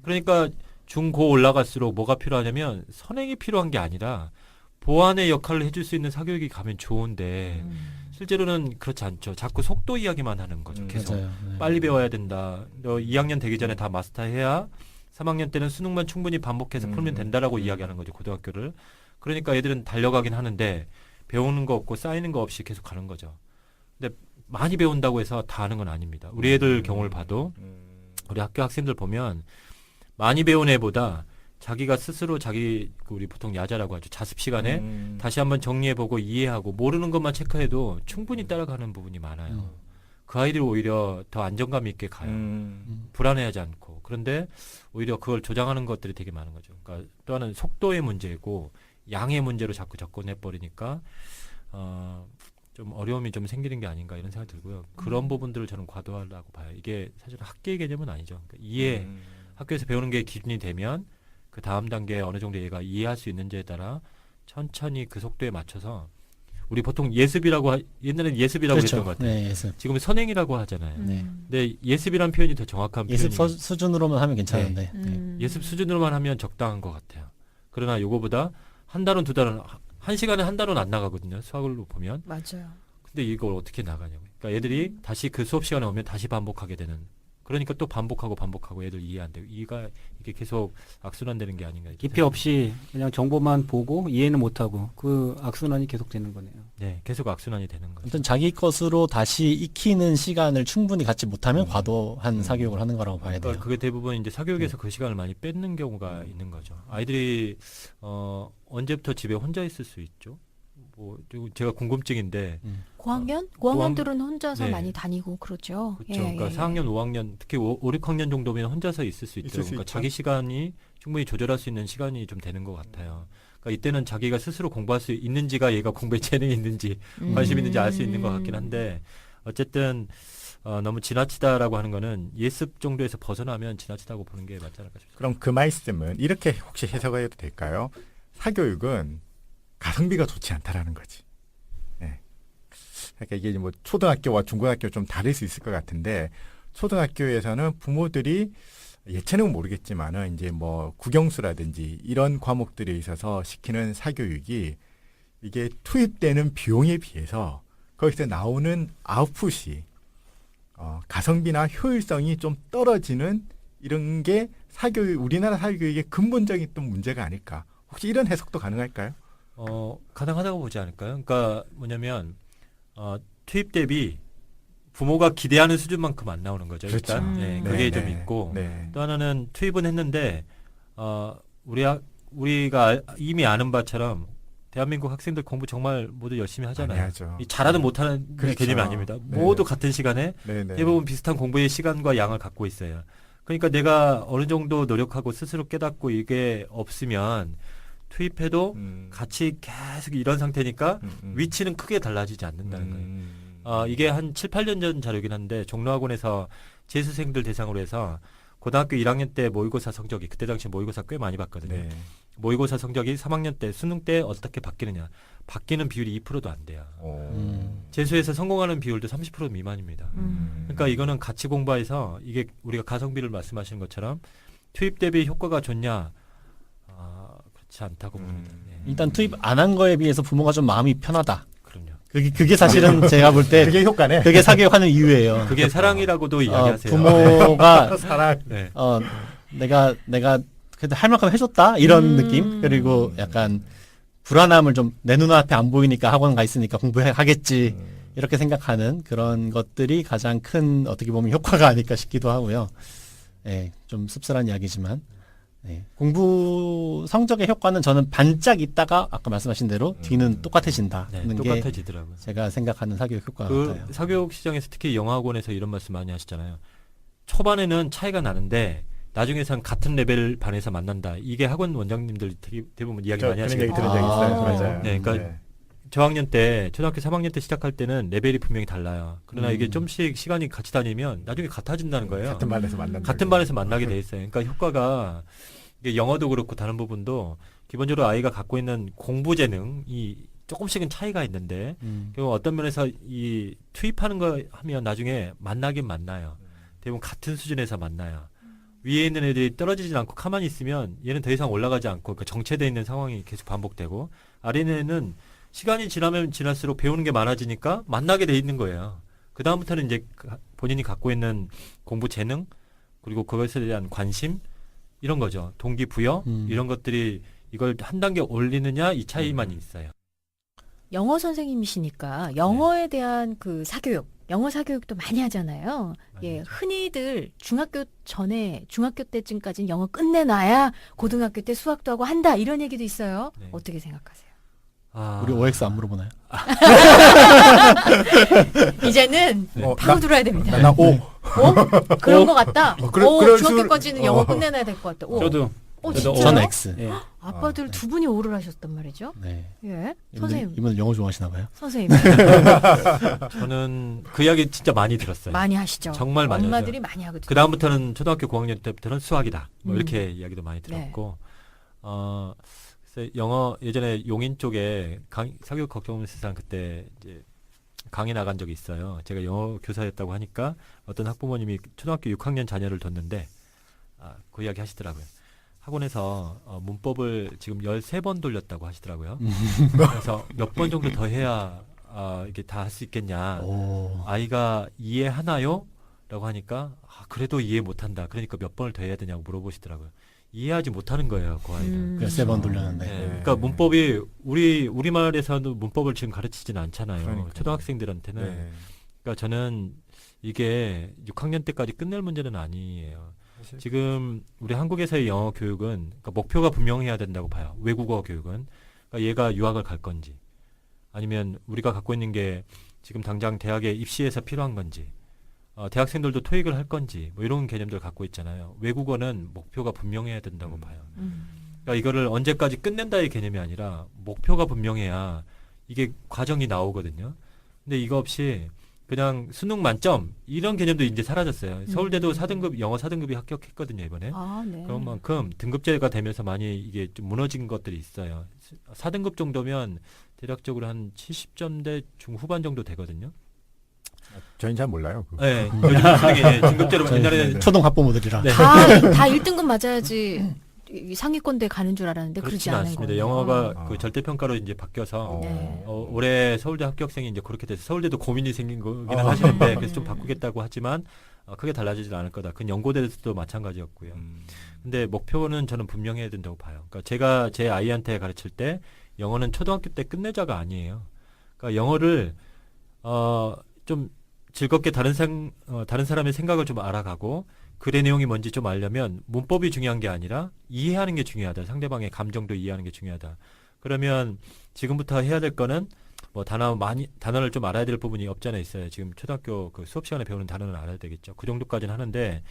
그러니까 중고 올라갈수록 뭐가 필요하냐면 선행이 필요한 게 아니라 보완의 역할을 해줄 수 있는 사교육이 가면 좋은데 실제로는 그렇지 않죠. 자꾸 속도 이야기만 하는 거죠. 계속 맞아요. 네. 빨리 배워야 된다. 너 2학년 되기 전에 다 마스터해야 3학년 때는 수능만 충분히 반복해서 풀면 된다라고 이야기하는 거죠. 고등학교를. 그러니까 애들은 달려가긴 하는데 배우는 거 없고 쌓이는 거 없이 계속 가는 거죠. 근데 많이 배운다고 해서 다 하는 건 아닙니다. 우리 애들 경우를 봐도 우리 학교 학생들 보면 많이 배운 애보다 자기가 스스로 우리 보통 야자라고 하죠. 자습 시간에 다시 한번 정리해보고 이해하고 모르는 것만 체크해도 충분히 따라가는 부분이 많아요. 그 아이들이 오히려 더 안정감 있게 가요. 불안해하지 않고. 그런데 오히려 그걸 조장하는 것들이 되게 많은 거죠. 그러니까 또 하나는 속도의 문제고 양의 문제로 자꾸 접근해버리니까 좀 어려움이 좀 생기는 게 아닌가 이런 생각이 들고요. 그런 부분들을 저는 과도하다고 봐요. 이게 사실 학계의 개념은 아니죠. 그러니까 학교에서 배우는 게 기준이 되면 그 다음 단계에 어느 정도 얘가 이해할 수 있는지에 따라 천천히 그 속도에 맞춰서 우리 보통 예습이라고 옛날에는 예습이라고 그렇죠. 했던 것 같아요. 네, 예습. 지금은 선행이라고 하잖아요. 네. 근데 예습이라는 표현이 더 정확한 예습 표현이에요. 수준으로만 하면 괜찮은데. 네. 예습 수준으로만 하면 적당한 것 같아요. 그러나 요거보다 한 달은 두 달은 한 시간에 한 달은 안 나가거든요. 수학으로 보면. 맞아요. 근데 이걸 어떻게 나가냐고. 그러니까 애들이 다시 그 수업 시간에 오면 다시 반복하게 되는. 그러니까 또 반복하고 애들 이해 안 되고 이게 계속 악순환되는 게 아닌가. 깊이 없이 그냥 정보만 보고 이해는 못하고 그 악순환이 계속되는 거네요. 네, 계속 악순환이 되는 거죠. 아무튼 자기 것으로 다시 익히는 시간을 충분히 갖지 못하면 과도한 사교육을 하는 거라고 봐야 돼요. 그러니까 그게 대부분 이제 사교육에서 그 시간을 많이 뺏는 경우가 있는 거죠. 아이들이 언제부터 집에 혼자 있을 수 있죠? 뭐 제가 궁금증인데 고학년? 고학년들은 혼자서 네. 많이 다니고 그렇죠. 그렇죠. 그러니까 4학년, 5학년, 특히 5, 6학년 정도면 혼자서 있을 수 있더라고요. 그러니까 자기 시간이 충분히 조절할 수 있는 시간이 좀 되는 것 같아요. 그러니까 이때는 자기가 스스로 공부할 수 있는지가 얘가 공부에 재능이 있는지 관심 있는지 알 수 있는 것 같긴 한데 어쨌든 너무 지나치다라고 하는 거는 예습 정도에서 벗어나면 지나치다고 보는 게 맞지 않을까 싶습니다. 그럼 그 말씀은 이렇게 혹시 해석해도 될까요? 사교육은 가성비가 좋지 않다라는 거지. 네. 그러니까 이게 뭐 초등학교와 중고등학교 좀 다를 수 있을 것 같은데 초등학교에서는 부모들이 예체능은 모르겠지만은 이제 뭐 국영수라든지 이런 과목들에 있어서 시키는 사교육이 이게 투입되는 비용에 비해서 거기서 나오는 아웃풋이 가성비나 효율성이 좀 떨어지는 이런 게 우리나라 사교육의 근본적인 또 문제가 아닐까. 혹시 이런 해석도 가능할까요? 가능하다고 보지 않을까요? 그러니까 뭐냐면 투입 대비 부모가 기대하는 수준만큼 안 나오는 거죠. 그렇죠. 일단 네, 그게 네, 좀 네, 있고 네. 또 하나는 투입은 했는데 우리가 이미 아는 바처럼 대한민국 학생들 공부 정말 모두 열심히 하잖아요. 많이 하죠. 이 잘하든 못하는 그렇죠. 개념이 아닙니다. 네. 모두 같은 시간에 네, 네. 대부분 비슷한 공부의 시간과 양을 갖고 있어요. 그러니까 내가 어느 정도 노력하고 스스로 깨닫고 이게 없으면 투입해도 같이 계속 이런 상태니까 위치는 크게 달라지지 않는다는 거예요. 이게 한 7, 8년 전 자료긴 한데 종로학원에서 재수생들 대상으로 해서 고등학교 1학년 때 모의고사 성적이 그때 당시 모의고사 꽤 많이 봤거든요. 네. 모의고사 성적이 3학년 때 수능 때 어떻게 바뀌느냐. 바뀌는 비율이 2%도 안 돼요. 재수에서 성공하는 비율도 30% 미만입니다. 그러니까 이거는 같이 공부해서 이게 우리가 가성비를 말씀하시는 것처럼 투입 대비 효과가 좋냐? 그렇지 않다고 봅니다. 네. 일단 투입 안 한 거에 비해서 부모가 좀 마음이 편하다. 그럼요. 그게 사실은 제가 볼 때 그게 효과네. 그게 사교육하는 이유예요. 그게 사랑이라고도 이야기하세요. 부모가 사랑. 네. 내가 그래도 할 만큼 해줬다 이런 느낌. 그리고 약간 불안함을 좀 내 눈앞에 안 보이니까 학원 가 있으니까 공부하겠지 이렇게 생각하는 그런 것들이 가장 큰 어떻게 보면 효과가 아닐까 싶기도 하고요. 좀 씁쓸한 이야기지만 네. 공부 성적의 효과는 저는 반짝 있다가 아까 말씀하신 대로 뒤는 똑같아진다는 네, 게 똑같아지더라고요. 제가 생각하는 사교육 효과 그 같아요. 사교육 시장에서 특히 영어학원에서 이런 말씀 많이 하시잖아요. 초반에는 차이가 나는데 나중에선 같은 레벨 반에서 만난다. 이게 학원 원장님들 대부분 이야기 많이 그런 얘기 하시거든요. 들은 적 있어요. 아. 맞아요. 네, 그러니까 저학년 때 초등학교 3학년 때 시작할 때는 레벨이 분명히 달라요. 그러나 이게 좀씩 시간이 같이 다니면 나중에 같아진다는 거예요. 같은 반에서 만난다. 같은 반에서 만나게 돼 있어요. 그러니까 효과가 이게 영어도 그렇고 다른 부분도 기본적으로 아이가 갖고 있는 공부 재능이 조금씩은 차이가 있는데 결국 어떤 면에서 이 투입하는 거 하면 나중에 만나긴 만나요. 대부분 같은 수준에서 만나요. 위에 있는 애들이 떨어지진 않고 가만히 있으면 얘는 더 이상 올라가지 않고 그러니까 정체되어 있는 상황이 계속 반복되고 아래 있는 애는 시간이 지나면 지날수록 배우는 게 많아지니까 만나게 돼 있는 거예요. 그 다음부터는 이제 본인이 갖고 있는 공부 재능 그리고 그것에 대한 관심 이런 거죠. 동기부여 이런 것들이 이걸 한 단계 올리느냐 이 차이만 있어요. 영어 선생님이시니까 영어에 대한 그 사교육, 영어 사교육도 많이 하잖아요. 예, 하죠. 흔히들 중학교 때쯤까지는 영어 끝내놔야 고등학교 때 수학도 하고 한다 이런 얘기도 있어요. 네. 어떻게 생각하세요? 우리 OX 안 물어보나요? 이제는 네. 파고들어야 됩니다. 나 오. 그런 것 같다. 그럴 중학교까지는 수- 영어 끝내놔야 될 것 같다. 오. 저도 진짜요? 저는 X. 예. 아빠들 두 분이 오를 하셨단 말이죠. 네. 예, 선생님, 이분 영어 좋아하시나 봐요. 선생님 저는 그 이야기 진짜 많이 들었어요. 많이 하시죠. 정말 많이 엄마들이 하죠. 많이 하거든요. 그 다음부터는 초등학교 고학년 때부터는 수학이다. 뭐 이렇게 이야기도 많이 네. 들었고, 글쎄 영어 예전에 용인 쪽에 사교육 걱정 세상 그때 이제 강의 나간 적이 있어요. 제가 영어 교사였다고 하니까 어떤 학부모님이 초등학교 6학년 자녀를 뒀는데 그 이야기 하시더라고요. 학원에서 문법을 지금 13번 돌렸다고 하시더라고요. 그래서 몇 번 정도 더 해야 이게 다 할 수 있겠냐. 오. 아이가 이해하나요? 라고 하니까 그래도 이해 못한다. 그러니까 몇 번을 더 해야 되냐고 물어보시더라고요. 이해하지 못하는 거예요, 그 아이는. 13번 돌렸는데. 네, 그러니까 문법이 우리말에서는 문법을 지금 가르치지는 않잖아요. 그러니까요. 초등학생들한테는. 네. 그러니까 저는 이게 6학년 때까지 끝낼 문제는 아니에요. 지금 우리 한국에서의 영어 교육은 그러니까 목표가 분명해야 된다고 봐요. 외국어 교육은. 그러니까 얘가 유학을 갈 건지 아니면 우리가 갖고 있는 게 지금 당장 대학에 입시해서 필요한 건지 대학생들도 토익을 할 건지 뭐 이런 개념들 갖고 있잖아요. 외국어는 목표가 분명해야 된다고 봐요. 그러니까 이거를 언제까지 끝낸다의 개념이 아니라 목표가 분명해야 이게 과정이 나오거든요. 근데 이거 없이 그냥 수능 만점 이런 개념도 이제 사라졌어요. 서울대도 4등급 영어 4등급이 합격했거든요, 이번에. 네. 그런 만큼 등급제가 되면서 많이 이게 좀 무너진 것들이 있어요. 4등급 정도면 대략적으로 한 70점대 중후반 정도 되거든요. 저희는 잘 몰라요. 그거. 네, 요즘 수능이 등급제로 옛날에는 초등 학부모들이라. 네. 다 1등급 맞아야지 이 상위권대 가는 줄 알았는데 그렇지 그렇지는 않은 않습니다. 거예요. 영어가 아. 그 절대평가로 이제 바뀌어서 네. 올해 서울대 합격생이 이제 그렇게 돼서 서울대도 고민이 생긴 거기는 하시는데 그래서 좀 바꾸겠다고 하지만 크게 달라지지 않을 거다. 그건 연고대에서도 마찬가지였고요. 근데 목표는 저는 분명해야 된다고 봐요. 그러니까 제가 제 아이한테 가르칠 때 영어는 초등학교 때 끝내자가 아니에요. 그러니까 영어를 좀 즐겁게 다른 사람의 생각을 좀 알아가고 글의 내용이 뭔지 좀 알려면 문법이 중요한 게 아니라 이해하는 게 중요하다. 상대방의 감정도 이해하는 게 중요하다. 그러면 지금부터 해야 될 거는 뭐 단어를 좀 알아야 될 부분이 없잖아 있어요. 지금 초등학교 그 수업 시간에 배우는 단어는 알아야 되겠죠. 그 정도까지는 하는데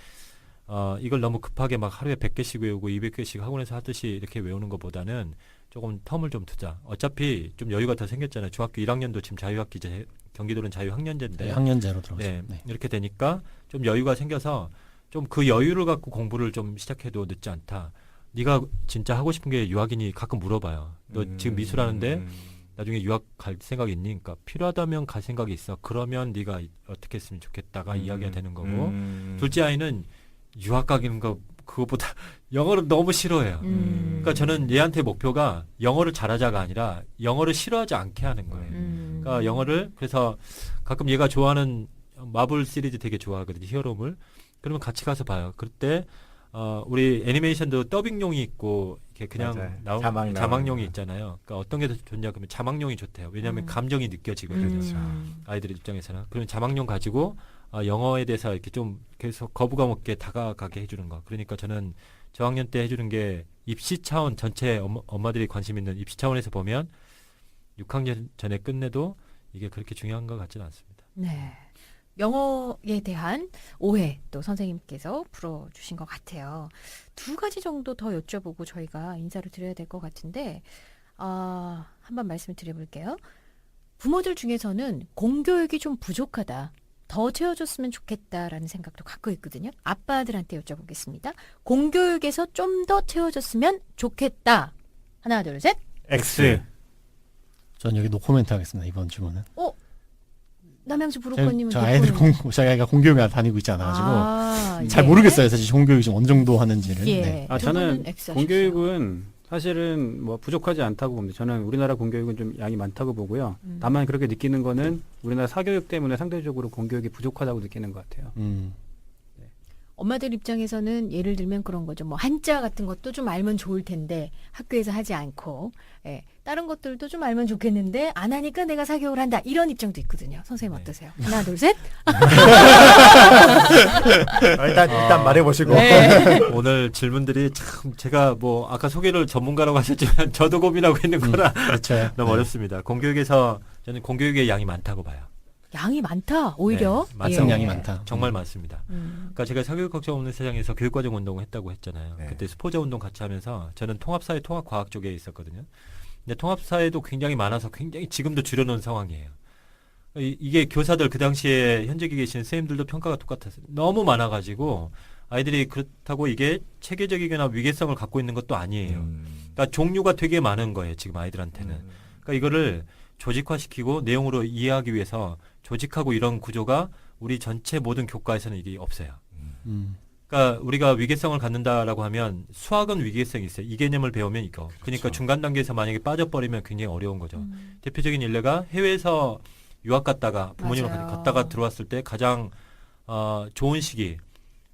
이걸 너무 급하게 막 하루에 100개씩 외우고 200개씩 학원에서 하듯이 이렇게 외우는 것보다는 조금 텀을 좀 두자. 어차피 좀 여유가 더 생겼잖아요. 중학교 1학년도 지금 자유학기제, 경기도는 자유학년제인데. 네, 학년제로 들어오죠. 네, 네. 이렇게 되니까 좀 여유가 생겨서 좀 그 여유를 갖고 공부를 좀 시작해도 늦지 않다. 네가 진짜 하고 싶은 게 유학이니 가끔 물어봐요. 너 지금 미술하는데 나중에 유학 갈 생각이 있니? 그러니까 필요하다면 갈 생각이 있어. 그러면 네가 어떻게 했으면 좋겠다가 이야기가 되는 거고 둘째 아이는 유학 가기는 거 그것보다 영어를 너무 싫어해요. 그러니까 저는 얘한테 목표가 영어를 잘하자가 아니라 영어를 싫어하지 않게 하는 거예요. 그러니까 영어를 그래서 가끔 얘가 좋아하는 마블 시리즈 되게 좋아하거든요. 히어로물. 그러면 같이 가서 봐요. 그때 우리 애니메이션도 더빙용이 있고 이렇게 그냥 맞아요. 나온 자막 자막용이 있잖아요. 그러니까 어떤 게 더 좋냐 그러면 자막용이 좋대요. 왜냐하면 감정이 느껴지거든요. 아이들 입장에서는. 그러면 자막용 가지고 영어에 대해서 이렇게 좀 계속 거부감 없게 다가가게 해주는 거. 그러니까 저는 저학년 때 해주는 게 입시 차원 전체 엄마들이 관심 있는 입시 차원에서 보면 6학년 전에 끝내도 이게 그렇게 중요한 것 같지는 않습니다. 네. 영어에 대한 오해 또 선생님께서 풀어주신 것 같아요. 두 가지 정도 더 여쭤보고 저희가 인사를 드려야 될 것 같은데 한번 말씀을 드려볼게요. 부모들 중에서는 공교육이 좀 부족하다. 더 채워줬으면 좋겠다라는 생각도 갖고 있거든요. 아빠들한테 여쭤보겠습니다. 공교육에서 좀 더 채워줬으면 좋겠다. 하나, 둘, 셋. X. 전 여기 노코멘트 하겠습니다. 이번 주문은. 남양주 브로커님은 저 아이들 저희 아이가 공교육에 다니고 있지 않아가지고 잘 예. 모르겠어요. 사실 공교육이 지금 어느 정도 하는지를. 예. 네. 두 저는 분은 X 하셨어요. 공교육은 사실은 뭐 부족하지 않다고 봅니다. 저는 우리나라 공교육은 좀 양이 많다고 보고요. 다만 그렇게 느끼는 거는 우리나라 사교육 때문에 상대적으로 공교육이 부족하다고 느끼는 것 같아요. 엄마들 입장에서는 예를 들면 그런 거죠. 뭐 한자 같은 것도 좀 알면 좋을 텐데 학교에서 하지 않고 다른 것들도 좀 알면 좋겠는데 안 하니까 내가 사교육을 한다. 이런 입장도 있거든요. 선생님 어떠세요? 하나, 둘, 셋. 일단 말해보시고. 오늘 질문들이 참 제가 뭐 아까 소개를 전문가라고 하셨지만 저도 고민하고 있는 거라 그렇죠. 너무 어렵습니다. 공교육에서 저는 공교육의 양이 많다고 봐요. 양이 많다. 오히려. 네, 맞습니다. 양이 많다. 정말 많습니다. 그러니까 제가 사교육 걱정 없는 세상에서 교육과정 운동을 했다고 했잖아요. 네. 그때 스포자 운동 같이 하면서 저는 통합사회 통합과학 쪽에 있었거든요. 근데 통합사회도 굉장히 많아서 굉장히 지금도 줄여놓은 상황이에요. 이게 교사들 그 당시에 현직에 계신 선생님들도 평가가 똑같았어요. 너무 많아가지고 아이들이 그렇다고 이게 체계적이거나 위계성을 갖고 있는 것도 아니에요. 그러니까 종류가 되게 많은 거예요. 지금 아이들한테는. 그러니까 이거를 조직화시키고 내용으로 이해하기 위해서 조직하고 이런 구조가 우리 전체 모든 교과에서는 이게 없어요. 그러니까 우리가 위계성을 갖는다라고 하면 수학은 위계성이 있어요. 이 개념을 배우면 이거. 그러니까 그렇죠. 중간 단계에서 만약에 빠져버리면 굉장히 어려운 거죠. 대표적인 일례가 해외에서 유학 갔다가 부모님을 맞아요. 갔다가 들어왔을 때 가장 좋은 시기.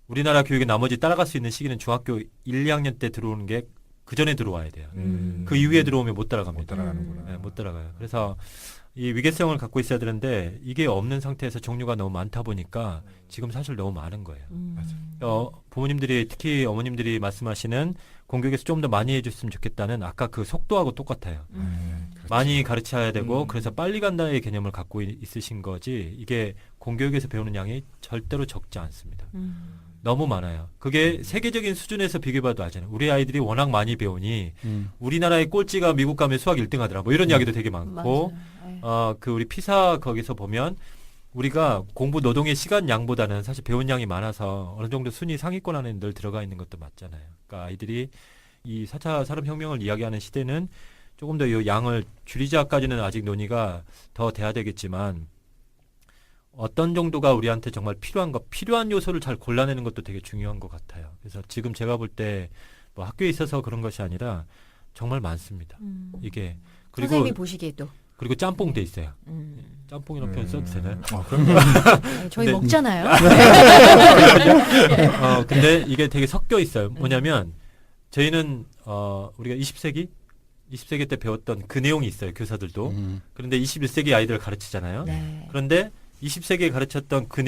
우리나라 교육의 나머지 따라갈 수 있는 시기는 중학교 1, 2학년 때 들어오는 게 그 전에 들어와야 돼요. 그 이후에 들어오면 못 따라갑니다. 못 따라가는구나. 네, 못 따라가요. 그래서 이 위계성을 갖고 있어야 되는데 이게 없는 상태에서 종류가 너무 많다 보니까 지금 사실 너무 많은 거예요. 부모님들이 특히 어머님들이 말씀하시는 공교육에서 좀 더 많이 해줬으면 좋겠다는 아까 그 속도하고 똑같아요. 그렇죠. 많이 가르쳐야 되고 그래서 빨리 간다의 개념을 갖고 있으신 거지 이게 공교육에서 배우는 양이 절대로 적지 않습니다. 너무 많아요. 그게 세계적인 수준에서 비교해봐도 알잖아요. 우리 아이들이 워낙 많이 배우니 우리나라의 꼴찌가 미국 가면 수학 1등 하더라. 뭐 이런 이야기도 되게 많고 그 우리 피사 거기서 보면 우리가 공부 노동의 시간 양보다는 사실 배운 양이 많아서 어느 정도 순위 상위권 안에 늘 들어가 있는 것도 맞잖아요. 그러니까 아이들이 이 4차 산업혁명을 이야기하는 시대는 조금 더 이 양을 줄이자까지는 아직 논의가 더 돼야 되겠지만 어떤 정도가 우리한테 정말 필요한 요소를 잘 골라내는 것도 되게 중요한 것 같아요. 그래서 지금 제가 볼 때 뭐 학교에 있어서 그런 것이 아니라 정말 많습니다. 이게 그리고 선생님이 보시기에도. 그리고 짬뽕 돼 있어요. 짬뽕이라는 표현 써도 되나요? 저희 근데- 먹잖아요. 근데 이게 되게 섞여 있어요. 뭐냐면 저희는 우리가 20세기 때 배웠던 그 내용이 있어요. 교사들도. 그런데 21세기 아이들을 가르치잖아요. 네. 그런데 20세기에 가르쳤던 그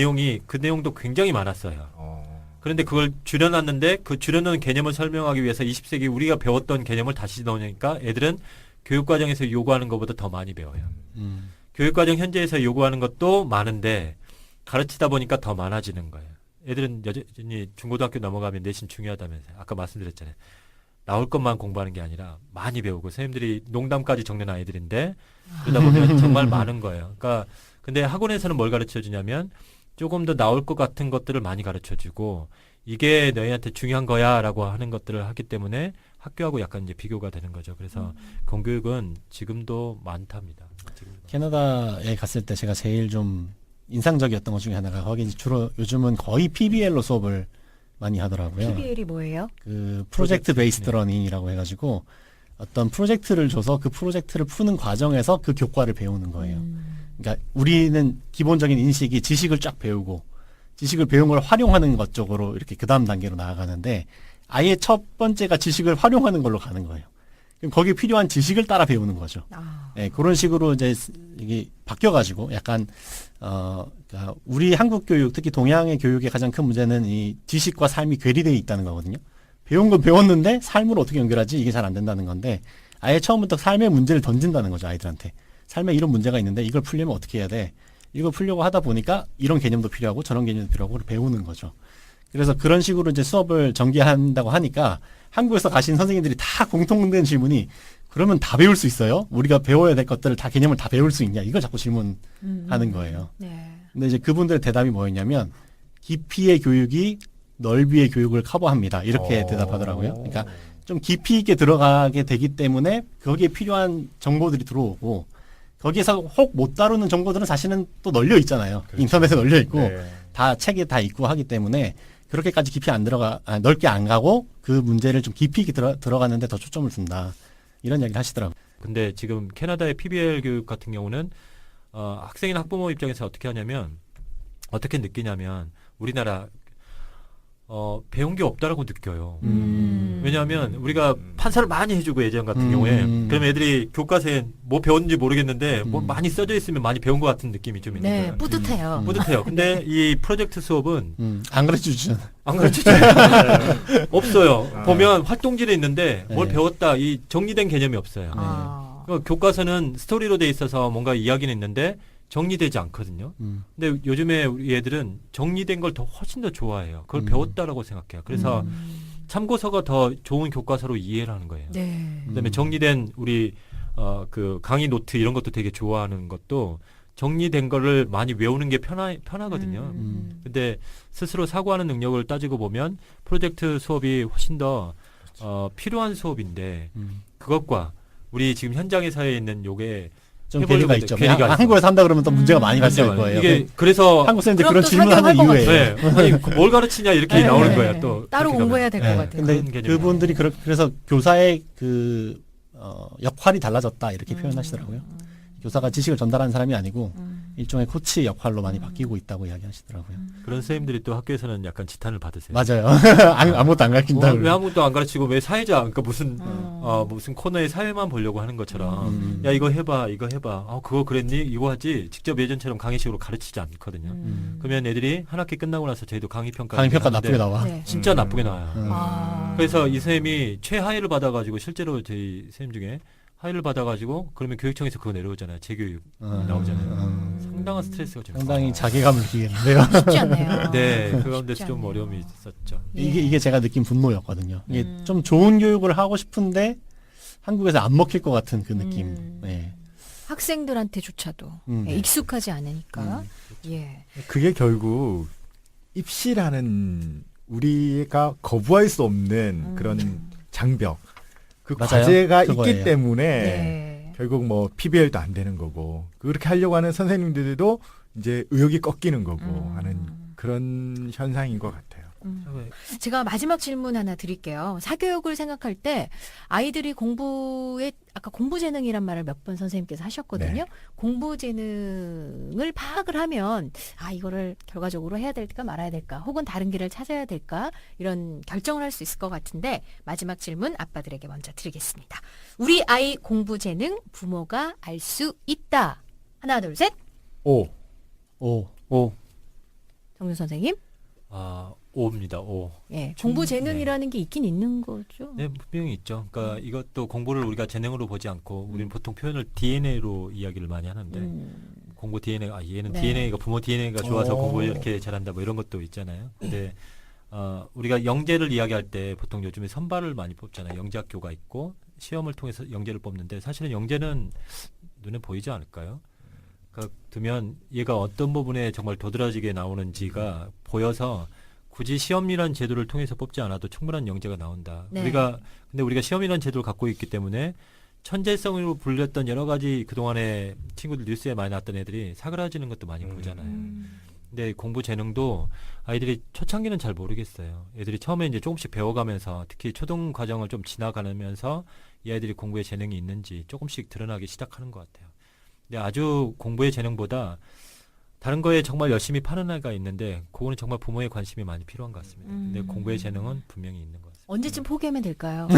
내용도 굉장히 많았어요. 그런데 그걸 줄여놨는데 그 줄여놓은 개념을 설명하기 위해서 20세기 우리가 배웠던 개념을 다시 넣으니까 애들은 교육과정에서 요구하는 것보다 더 많이 배워요. 교육과정 현재에서 요구하는 것도 많은데 가르치다 보니까 더 많아지는 거예요. 애들은 여전히 중고등학교 넘어가면 내신 중요하다면서요. 아까 말씀드렸잖아요. 나올 것만 공부하는 게 아니라 많이 배우고 선생님들이 농담까지 적는 아이들인데 그러다 보면 정말 많은 거예요. 그러니까 근데 학원에서는 뭘 가르쳐 주냐면 조금 더 나올 것 같은 것들을 많이 가르쳐 주고 이게 너희한테 중요한 거야 라고 하는 것들을 하기 때문에 학교하고 약간 이제 비교가 되는 거죠. 그래서 공교육은 지금도 많답니다. 캐나다에 갔을 때 제가 제일 좀 인상적이었던 것 중에 하나가 거기 주로 요즘은 거의 PBL로 수업을 많이 하더라고요. PBL이 뭐예요? 그 프로젝트 베이스드 러닝이라고 해가지고 어떤 프로젝트를 줘서 그 프로젝트를 푸는 과정에서 그 교과를 배우는 거예요. 그러니까 우리는 기본적인 인식이 지식을 쫙 배우고 지식을 배운 걸 활용하는 것 쪽으로 이렇게 그 다음 단계로 나아가는데 아예 첫 번째가 지식을 활용하는 걸로 가는 거예요. 그럼 거기에 필요한 지식을 따라 배우는 거죠. 네, 그런 식으로 이제 이게 바뀌어가지고 약간 그러니까 우리 한국 교육, 특히 동양의 교육의 가장 큰 문제는 이 지식과 삶이 괴리되어 있다는 거거든요. 배운 건 배웠는데 삶으로 어떻게 연결하지? 이게 잘 안 된다는 건데 아예 처음부터 삶의 문제를 던진다는 거죠, 아이들한테. 삶에 이런 문제가 있는데 이걸 풀려면 어떻게 해야 돼? 이걸 풀려고 하다 보니까 이런 개념도 필요하고 저런 개념도 필요하고 배우는 거죠. 그래서 그런 식으로 이제 수업을 전개한다고 하니까 한국에서 가신 선생님들이 다 공통된 질문이 그러면 다 배울 수 있어요? 우리가 배워야 될 것들을 다 개념을 다 배울 수 있냐? 이걸 자꾸 질문하는 거예요. 네. 근데 이제 그분들의 대답이 뭐였냐면 깊이의 교육이 넓이의 교육을 커버합니다. 이렇게 대답하더라고요. 그러니까 좀 깊이 있게 들어가게 되기 때문에 거기에 필요한 정보들이 들어오고 거기에서 혹 못 다루는 정보들은 사실은 또 널려 있잖아요. 그렇죠. 인터넷에 널려 있고 네. 다 책에 다 있고 하기 때문에 그렇게까지 깊이 안 넓게 안 가고 그 문제를 좀 깊이 있게 들어가는데 더 초점을 둔다. 이런 이야기를 하시더라고요. 근데 지금 캐나다의 PBL 교육 같은 경우는 학생이나 학부모 입장에서 어떻게 하냐면 어떻게 느끼냐면 우리나라 배운 게 없다라고 느껴요. 왜냐하면 우리가 판사를 많이 해주고 예전 같은 경우에 그러면 애들이 교과서에 뭐 배웠는지 모르겠는데 뭐 많이 써져 있으면 많이 배운 것 같은 느낌이 좀 있는 네, 거예요. 뿌듯해요. 뿌듯해요. 근데 이 프로젝트 수업은 안 가르쳐주죠. 안 가르치죠. 없어요. 보면 활동지는 있는데 뭘 네. 배웠다 이 정리된 개념이 없어요. 교과서는 스토리로 돼 있어서 뭔가 이야기는 있는데 정리되지 않거든요. 근데 요즘에 우리 애들은 정리된 걸 더 훨씬 더 좋아해요. 그걸 배웠다라고 생각해요. 그래서 참고서가 더 좋은 교과서로 이해를 하는 거예요. 네. 그다음에 정리된 우리 그 강의 노트 이런 것도 되게 좋아하는 것도 정리된 거를 많이 외우는 게 편하거든요. 근데 스스로 사고하는 능력을 따지고 보면 프로젝트 수업이 훨씬 더 필요한 수업인데 그것과 우리 지금 현장의 사회에 있는 요게 좀 괴리가 있죠. 괴리가 있어. 한국에서 한다 그러면 또 문제가 많이 발생할 거예요. 이게 그래서 한국 쌤들 그럼 그런 또 질문하는 사교할 이유예요. 네. 아니 뭘 가르치냐 이렇게 네, 나오는 네, 거예요. 네. 또 따로 그렇게 공부해야 될 것 네. 같아요. 근데 그런 개념이 그분들이 그래서 교사의 그 역할이 달라졌다 이렇게 표현하시더라고요. 교사가 지식을 전달하는 사람이 아니고 일종의 코치 역할로 많이 바뀌고 있다고 이야기하시더라고요. 그런 선생님들이 또 학교에서는 약간 지탄을 받으세요. 맞아요. 아무것도 안 가르친다. 왜 아무것도 안 가르치고 왜 사회자 그러니까 무슨 코너의 사회만 보려고 하는 것처럼 야 이거 해봐 그거 그랬니 이거 하지 직접 예전처럼 강의식으로 가르치지 않거든요. 그러면 애들이 한 학기 끝나고 나서 저희도 강의 평가 나쁘게 나와. 네. 진짜 나쁘게 나와요. 아. 그래서 이 선생님이 최하위를 받아가지고 실제로 저희 선생님 중에 하위를 받아가지고 그러면 교육청에서 그거 내려오잖아요. 재교육 나오잖아요. 상당한 스트레스가 좀 상당히 있어요. 자괴감을 느끼겠는데요. 쉽지 않네요. 네, 그 가운데서 쉽지 좀 않네요. 어려움이 있었죠. 예. 이게 제가 느낀 분노였거든요. 이게 좀 좋은 교육을 하고 싶은데 한국에서 안 먹힐 것 같은 그 느낌. 네. 학생들한테조차도 네. 익숙하지 않으니까. 예. 그게 결국 입시라는 우리가 거부할 수 없는 그런 장벽, 그 맞아요. 과제가 그거예요. 있기 때문에 네. 결국 뭐 PBL도 안 되는 거고 그렇게 하려고 하는 선생님들도 이제 의욕이 꺾이는 거고 하는 그런 현상인 것 같아요. 제가 마지막 질문 하나 드릴게요. 사교육을 생각할 때 아이들이 아까 공부재능이란 말을 몇 번 선생님께서 하셨거든요. 네. 공부재능을 파악을 하면 이거를 결과적으로 해야 될까 말아야 될까 혹은 다른 길을 찾아야 될까 이런 결정을 할 수 있을 것 같은데 마지막 질문 아빠들에게 먼저 드리겠습니다. 우리 아이 공부재능 부모가 알 수 있다. 하나 둘 셋. 오. 정윤 선생님. 5입니다. 5. 예, 공부재능이라는 게 있긴 있는 거죠. 네, 분명히 있죠. 그러니까 이것도 공부를 우리가 재능으로 보지 않고 우리는 보통 표현을 DNA로 이야기를 많이 하는데 공부 DNA, 얘는 네. DNA가 부모 DNA가 좋아서 공부 이렇게 잘한다 뭐 이런 것도 있잖아요. 근데 우리가 영재를 이야기할 때 보통 요즘에 선발을 많이 뽑잖아요. 영재학교가 있고 시험을 통해서 영재를 뽑는데 사실은 영재는 눈에 보이지 않을까요? 그러니까 두면 얘가 어떤 부분에 정말 도드라지게 나오는지가 보여서 굳이 시험이라는 제도를 통해서 뽑지 않아도 충분한 영재가 나온다. 네. 근데 우리가 시험이라는 제도를 갖고 있기 때문에 천재성으로 불렸던 여러 가지 그동안에 친구들 뉴스에 많이 나왔던 애들이 사그라지는 것도 많이 보잖아요. 근데 공부 재능도 아이들이 초창기는 잘 모르겠어요. 애들이 처음에 이제 조금씩 배워가면서 특히 초등 과정을 좀 지나가면서 이 아이들이 공부에 재능이 있는지 조금씩 드러나기 시작하는 것 같아요. 근데 아주 공부의 재능보다 다른 거에 정말 열심히 파는 아이가 있는데 그거는 정말 부모의 관심이 많이 필요한 것 같습니다. 근데 공부의 재능은 분명히 있는 것 같습니다. 언제쯤 포기하면 될까요?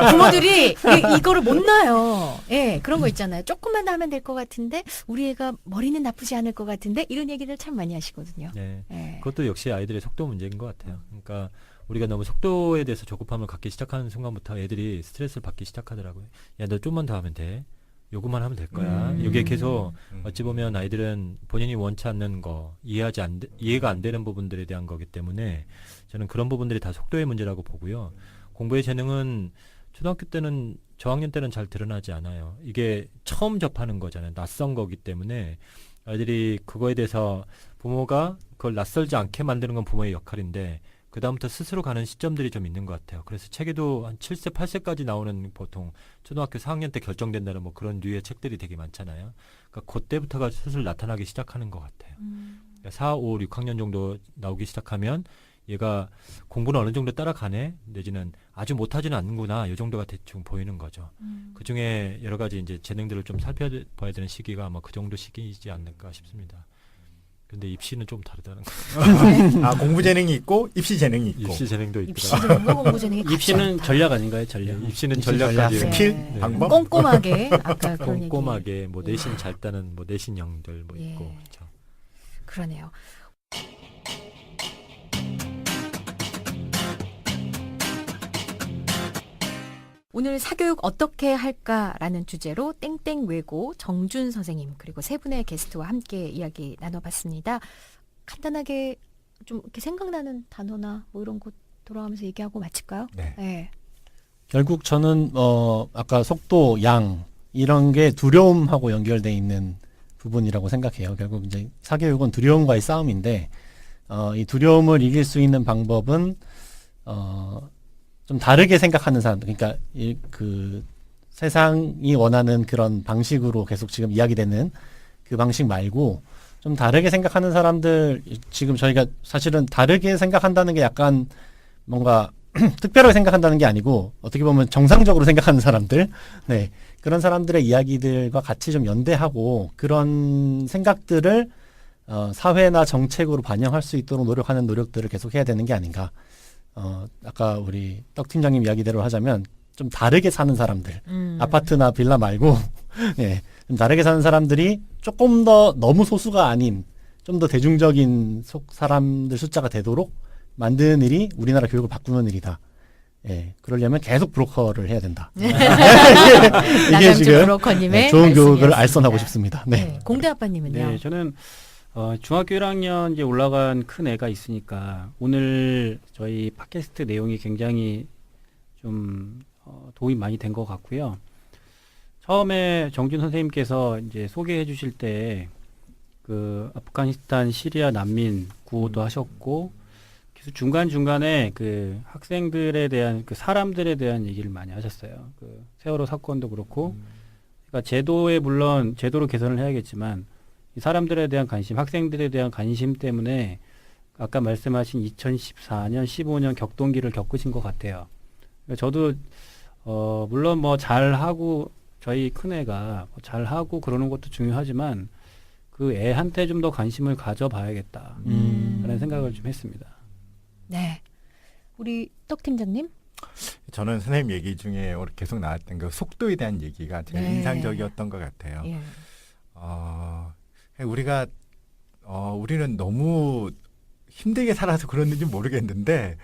부모들이 이거를 못 놔요. 예, 그런 거 있잖아요. 조금만 더 하면 될 것 같은데 우리 애가 머리는 나쁘지 않을 것 같은데 이런 얘기를 참 많이 하시거든요. 네. 예. 그것도 역시 아이들의 속도 문제인 것 같아요. 그러니까 우리가 너무 속도에 대해서 조급함을 갖기 시작하는 순간부터 애들이 스트레스를 받기 시작하더라고요. 야, 너 좀만 더 하면 돼. 요것만 하면 될 거야. 이게 계속 어찌 보면 아이들은 본인이 원치 않는 거, 이해가 안 되는 부분들에 대한 거기 때문에 저는 그런 부분들이 다 속도의 문제라고 보고요. 공부의 재능은 초등학교 때는 저학년 때는 잘 드러나지 않아요. 이게 처음 접하는 거잖아요. 낯선 거기 때문에 아이들이 그거에 대해서 부모가 그걸 낯설지 않게 만드는 건 부모의 역할인데 그 다음부터 스스로 가는 시점들이 좀 있는 것 같아요. 그래서 책에도 한 7세, 8세까지 나오는 보통 초등학교 4학년 때 결정된다는 뭐 그런 류의 책들이 되게 많잖아요. 그러니까 그때부터가 슬슬 나타나기 시작하는 것 같아요. 그러니까 4, 5, 6학년 정도 나오기 시작하면 얘가 공부는 어느 정도 따라가네 내지는 아주 못하지는 않는구나 이 정도가 대충 보이는 거죠. 그중에 여러 가지 이제 재능들을 좀 살펴봐야 되는 시기가 아마 그 정도 시기이지 않을까 싶습니다. 근데 입시는 좀 다르다는 거. 아, 공부 재능이 있고 입시 재능이 있고. 입시 재능도 입시 있더라고요. 재능과 공부 재능이 입시는 전략 아닌가요? 전략. 입시는 입시 전략까지 전략. 스킬, 네. 방법. 꼼꼼하게 아까 그런 얘기. 꼼꼼하게 뭐 내신 잘 따는 뭐 내신형들 뭐 예. 있고 그렇죠. 그러네요. 오늘 사교육 어떻게 할까라는 주제로 땡땡 외고 정준 선생님 그리고 세 분의 게스트와 함께 이야기 나눠봤습니다. 간단하게 좀 이렇게 생각나는 단어나 뭐 이런 거 돌아가면서 얘기하고 마칠까요? 네. 네. 결국 저는 아까 속도, 양 이런 게 두려움하고 연결돼 있는 부분이라고 생각해요. 결국 이제 사교육은 두려움과의 싸움인데 이 두려움을 이길 수 있는 방법은 좀 다르게 생각하는 사람들, 그러니까 그 세상이 원하는 그런 방식으로 계속 지금 이야기되는 그 방식 말고 좀 다르게 생각하는 사람들, 지금 저희가 사실은 다르게 생각한다는 게 약간 뭔가 특별하게 생각한다는 게 아니고 어떻게 보면 정상적으로 생각하는 사람들, 네, 그런 사람들의 이야기들과 같이 좀 연대하고 그런 생각들을 사회나 정책으로 반영할 수 있도록 노력하는 노력들을 계속 해야 되는 게 아닌가. 아까 우리 떡 팀장님 이야기대로 하자면 좀 다르게 사는 사람들, 아파트나 빌라 말고 예, 좀 다르게 사는 사람들이 조금 더 너무 소수가 아닌 좀 더 대중적인 사람들 숫자가 되도록 만드는 일이 우리나라 교육을 바꾸는 일이다. 예, 그러려면 계속 브로커를 해야 된다. 이게 지금 브로커님의 좋은 교육을 말씀이었습니다. 알선하고 싶습니다. 네. 네. 공대 아빠님은요? 네, 저는 중학교 1학년 이제 올라간 큰 애가 있으니까 오늘 저희 팟캐스트 내용이 굉장히 좀 도움이 많이 된 것 같고요. 처음에 정준 선생님께서 이제 소개해 주실 때 그 아프가니스탄, 시리아 난민 구호도 하셨고 계속 중간중간에 그 학생들에 대한 그 사람들에 대한 얘기를 많이 하셨어요. 그 세월호 사건도 그렇고 그러니까 제도에 물론 제도로 개선을 해야겠지만 이 사람들에 대한 관심, 학생들에 대한 관심 때문에 아까 말씀하신 2014년, 15년 격동기를 겪으신 것 같아요. 그러니까 저도 물론 뭐 잘하고 저희 큰애가 뭐 잘하고 그러는 것도 중요하지만 그 애한테 좀 더 관심을 가져봐야겠다 라는 생각을 좀 했습니다. 네. 우리 떡 팀장님? 저는 선생님 얘기 중에 오늘 계속 나왔던 그 속도에 대한 얘기가 제일 네. 인상적이었던 것 같아요. 예. 우리는 너무 힘들게 살아서 그랬는지 모르겠는데,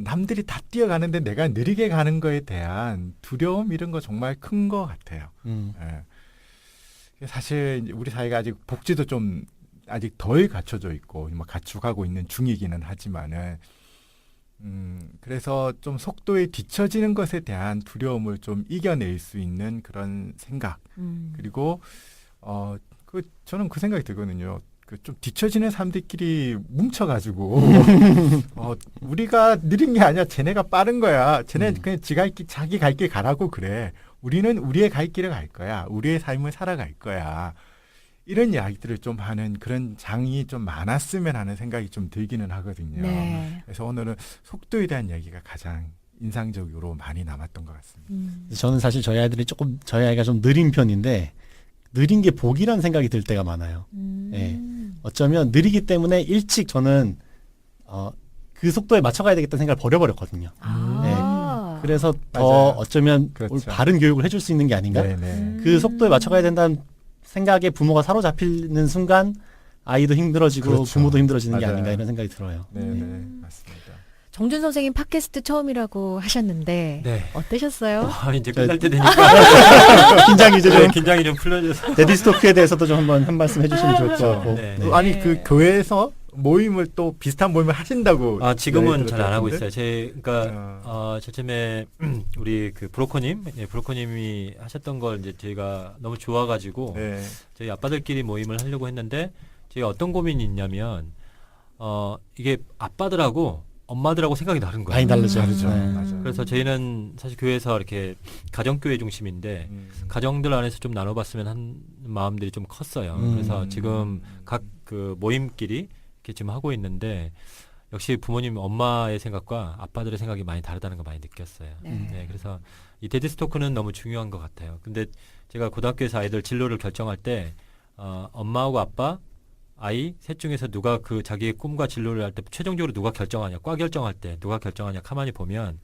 남들이 다 뛰어가는데 내가 느리게 가는 거에 대한 두려움 이런 거 정말 큰 것 같아요. 예. 사실 우리 사회가 아직 복지도 좀 아직 덜 갖춰져 있고, 뭐 갖춰가고 있는 중이기는 하지만은, 그래서 좀 속도에 뒤처지는 것에 대한 두려움을 좀 이겨낼 수 있는 그런 생각. 그리고, 저는 그 생각이 들거든요. 좀 뒤처지는 사람들끼리 뭉쳐가지고, 우리가 느린 게 아니야. 쟤네가 빠른 거야. 쟤네 그냥 자기 갈 길 가라고 그래. 우리는 우리의 갈 길을 갈 거야. 우리의 삶을 살아갈 거야. 이런 이야기들을 좀 하는 그런 장이 좀 많았으면 하는 생각이 좀 들기는 하거든요. 네. 그래서 오늘은 속도에 대한 이야기가 가장 인상적으로 많이 남았던 것 같습니다. 저는 사실 저희 아이가 좀 느린 편인데 느린 게 복이라는 생각이 들 때가 많아요. 예. 어쩌면 느리기 때문에 일찍 저는 그 속도에 맞춰가야 되겠다는 생각을 버려버렸거든요. 그래서 더 맞아요. 어쩌면 그렇죠. 바른 교육을 해줄 수 있는 게 아닌가. 네네. 그 속도에 맞춰가야 된다는 생각에 부모가 사로잡히는 순간 아이도 힘들어지고 그렇죠. 부모도 힘들어지는 게 맞아요. 아닌가 이런 생각이 들어요. 네네. 맞습니다. 정준 선생님 팟캐스트 처음이라고 하셨는데 네. 어떠셨어요? 이제 끝날 때 되니까 긴장이 이제 좀 긴장이 좀 풀려져서. 데디스토크에 대해서도 좀 한번 한 말씀 해주시면 좋을 것 같고. 네. 네. 아니 그 교회에서 모임을 또 비슷한 모임을 하신다고. 지금은 네, 잘 안 하고 들었는데? 있어요. 그러니까 저쯤에 우리 그 브로커님이 하셨던 걸 이제 저희가 너무 좋아가지고 네. 저희 아빠들끼리 모임을 하려고 했는데 저희가 어떤 고민이 있냐면 이게 아빠들하고 엄마들하고 생각이 다른 거예요. 많이 다르죠. 다르죠. 네. 맞아요. 그래서 저희는 사실 교회에서 이렇게 가정교회 중심인데 가정들 안에서 좀 나눠봤으면 하는 마음들이 좀 컸어요. 그래서 지금 각 그 모임끼리 이렇게 지금 하고 있는데 역시 부모님 엄마의 생각과 아빠들의 생각이 많이 다르다는 걸 많이 느꼈어요. 네. 그래서 이 데디스토크는 너무 중요한 것 같아요. 근데 제가 고등학교에서 아이들 진로를 결정할 때 엄마하고 아빠 아이 셋 중에서 누가 그 자기의 꿈과 진로를 할 때 최종적으로 누가 결정하냐, 과 결정할 때 누가 결정하냐 가만히 보면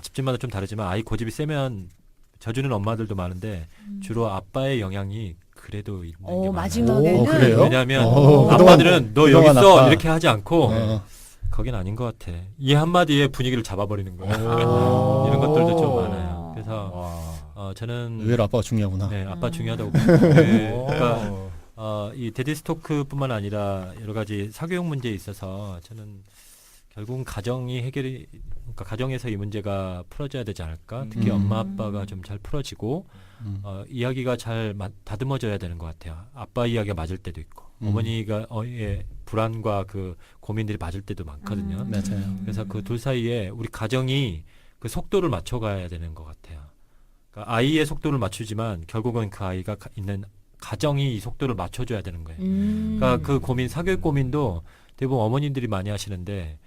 집집마다 좀 다르지만 아이 고집이 세면 져주는 엄마들도 많은데 주로 아빠의 영향이 그래도 있는 게 많아요. 마지막에는 그래요? 왜냐하면 그동안- 아빠들은 너 여기 그동안 있어 아빠. 이렇게 하지 않고 어. 거긴 아닌 것 같아. 이 한마디에 분위기를 잡아버리는 거예요. 아. 이런 것들도 좀 많아요. 그래서 저는 의외로 아빠가 중요하구나. 네, 아빠 중요하다고 봐요. 네, 그러니까 이 데디스토크뿐만 아니라 여러 가지 사교육 문제에 있어서 저는 결국은 가정이 그러니까 가정에서 이 문제가 풀어져야 되지 않을까. 특히 엄마 아빠가 좀 잘 풀어지고 이야기가 잘 다듬어져야 되는 것 같아요. 아빠 이야기가 맞을 때도 있고 어머니가 불안과 그 고민들이 맞을 때도 많거든요. 맞아요. 그래서 그 둘 사이에 우리 가정이 그 속도를 맞춰가야 되는 것 같아요. 그러니까 아이의 속도를 맞추지만 결국은 그 아이가 있는 가정이 이 속도를 맞춰줘야 되는 거예요. 그러니까 그 고민, 사교육 고민도 대부분 어머님들이 많이 하시는데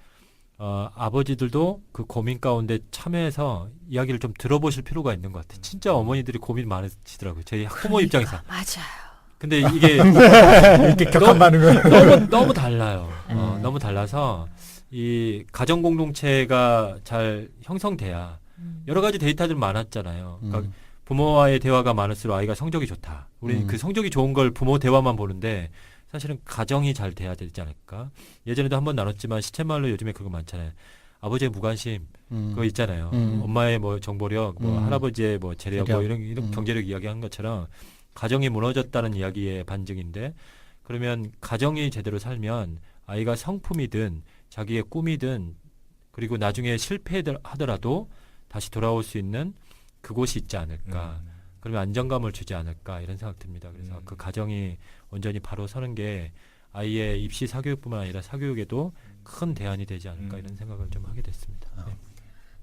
아버지들도 그 고민 가운데 참여해서 이야기를 좀 들어보실 필요가 있는 것 같아요. 진짜 어머니들이 고민 많으시더라고요. 저희 학부모 입장에서. 맞아요. 근데 이게 이렇게 격한 반응을. 너무 달라요. 너무 달라서 이 가정 공동체가 잘 형성돼야 여러 가지 데이터들 많았잖아요. 그러니까 부모와의 대화가 많을수록 아이가 성적이 좋다. 우리 그 성적이 좋은 걸 부모 대화만 보는데 사실은 가정이 잘 돼야 되지 않을까. 예전에도 한번 나눴지만 시쳇말로 요즘에 그거 많잖아요. 아버지의 무관심 그거 있잖아요. 엄마의 뭐 정보력, 뭐 할아버지의 뭐 재력, 뭐 이런 경제력 이야기한 것처럼 가정이 무너졌다는 이야기의 반증인데 그러면 가정이 제대로 살면 아이가 성품이든 자기의 꿈이든 그리고 나중에 실패하더라도 다시 돌아올 수 있는 그곳이 있지 않을까. 그러면 안정감을 주지 않을까 이런 생각 듭니다. 그래서 그 가정이 온전히 바로 서는 게 아이의 입시 사교육뿐만 아니라 사교육에도 큰 대안이 되지 않을까 이런 생각을 좀 하게 됐습니다. 네.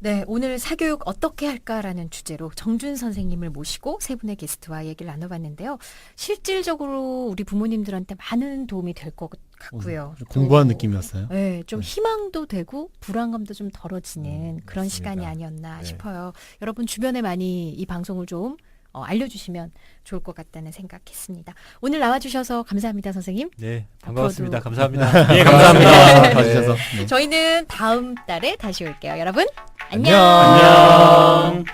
네, 오늘 사교육 어떻게 할까라는 주제로 정준 선생님을 모시고 세 분의 게스트와 얘기를 나눠봤는데요. 실질적으로 우리 부모님들한테 많은 도움이 될 것 같고요. 공부한 느낌이었어요. 네, 좀 희망도 되고 불안감도 좀 덜어지는 그런 맞습니다. 시간이 아니었나 네. 싶어요. 여러분 주변에 많이 이 방송을 좀 알려주시면 좋을 것 같다는 생각했습니다. 오늘 나와주셔서 감사합니다, 선생님. 네, 반갑습니다. 앞으로도- 감사합니다. 네, 감사합니다. 네. 봐주셔서. 네. 저희는 다음 달에 다시 올게요. 여러분, 안녕. 안녕.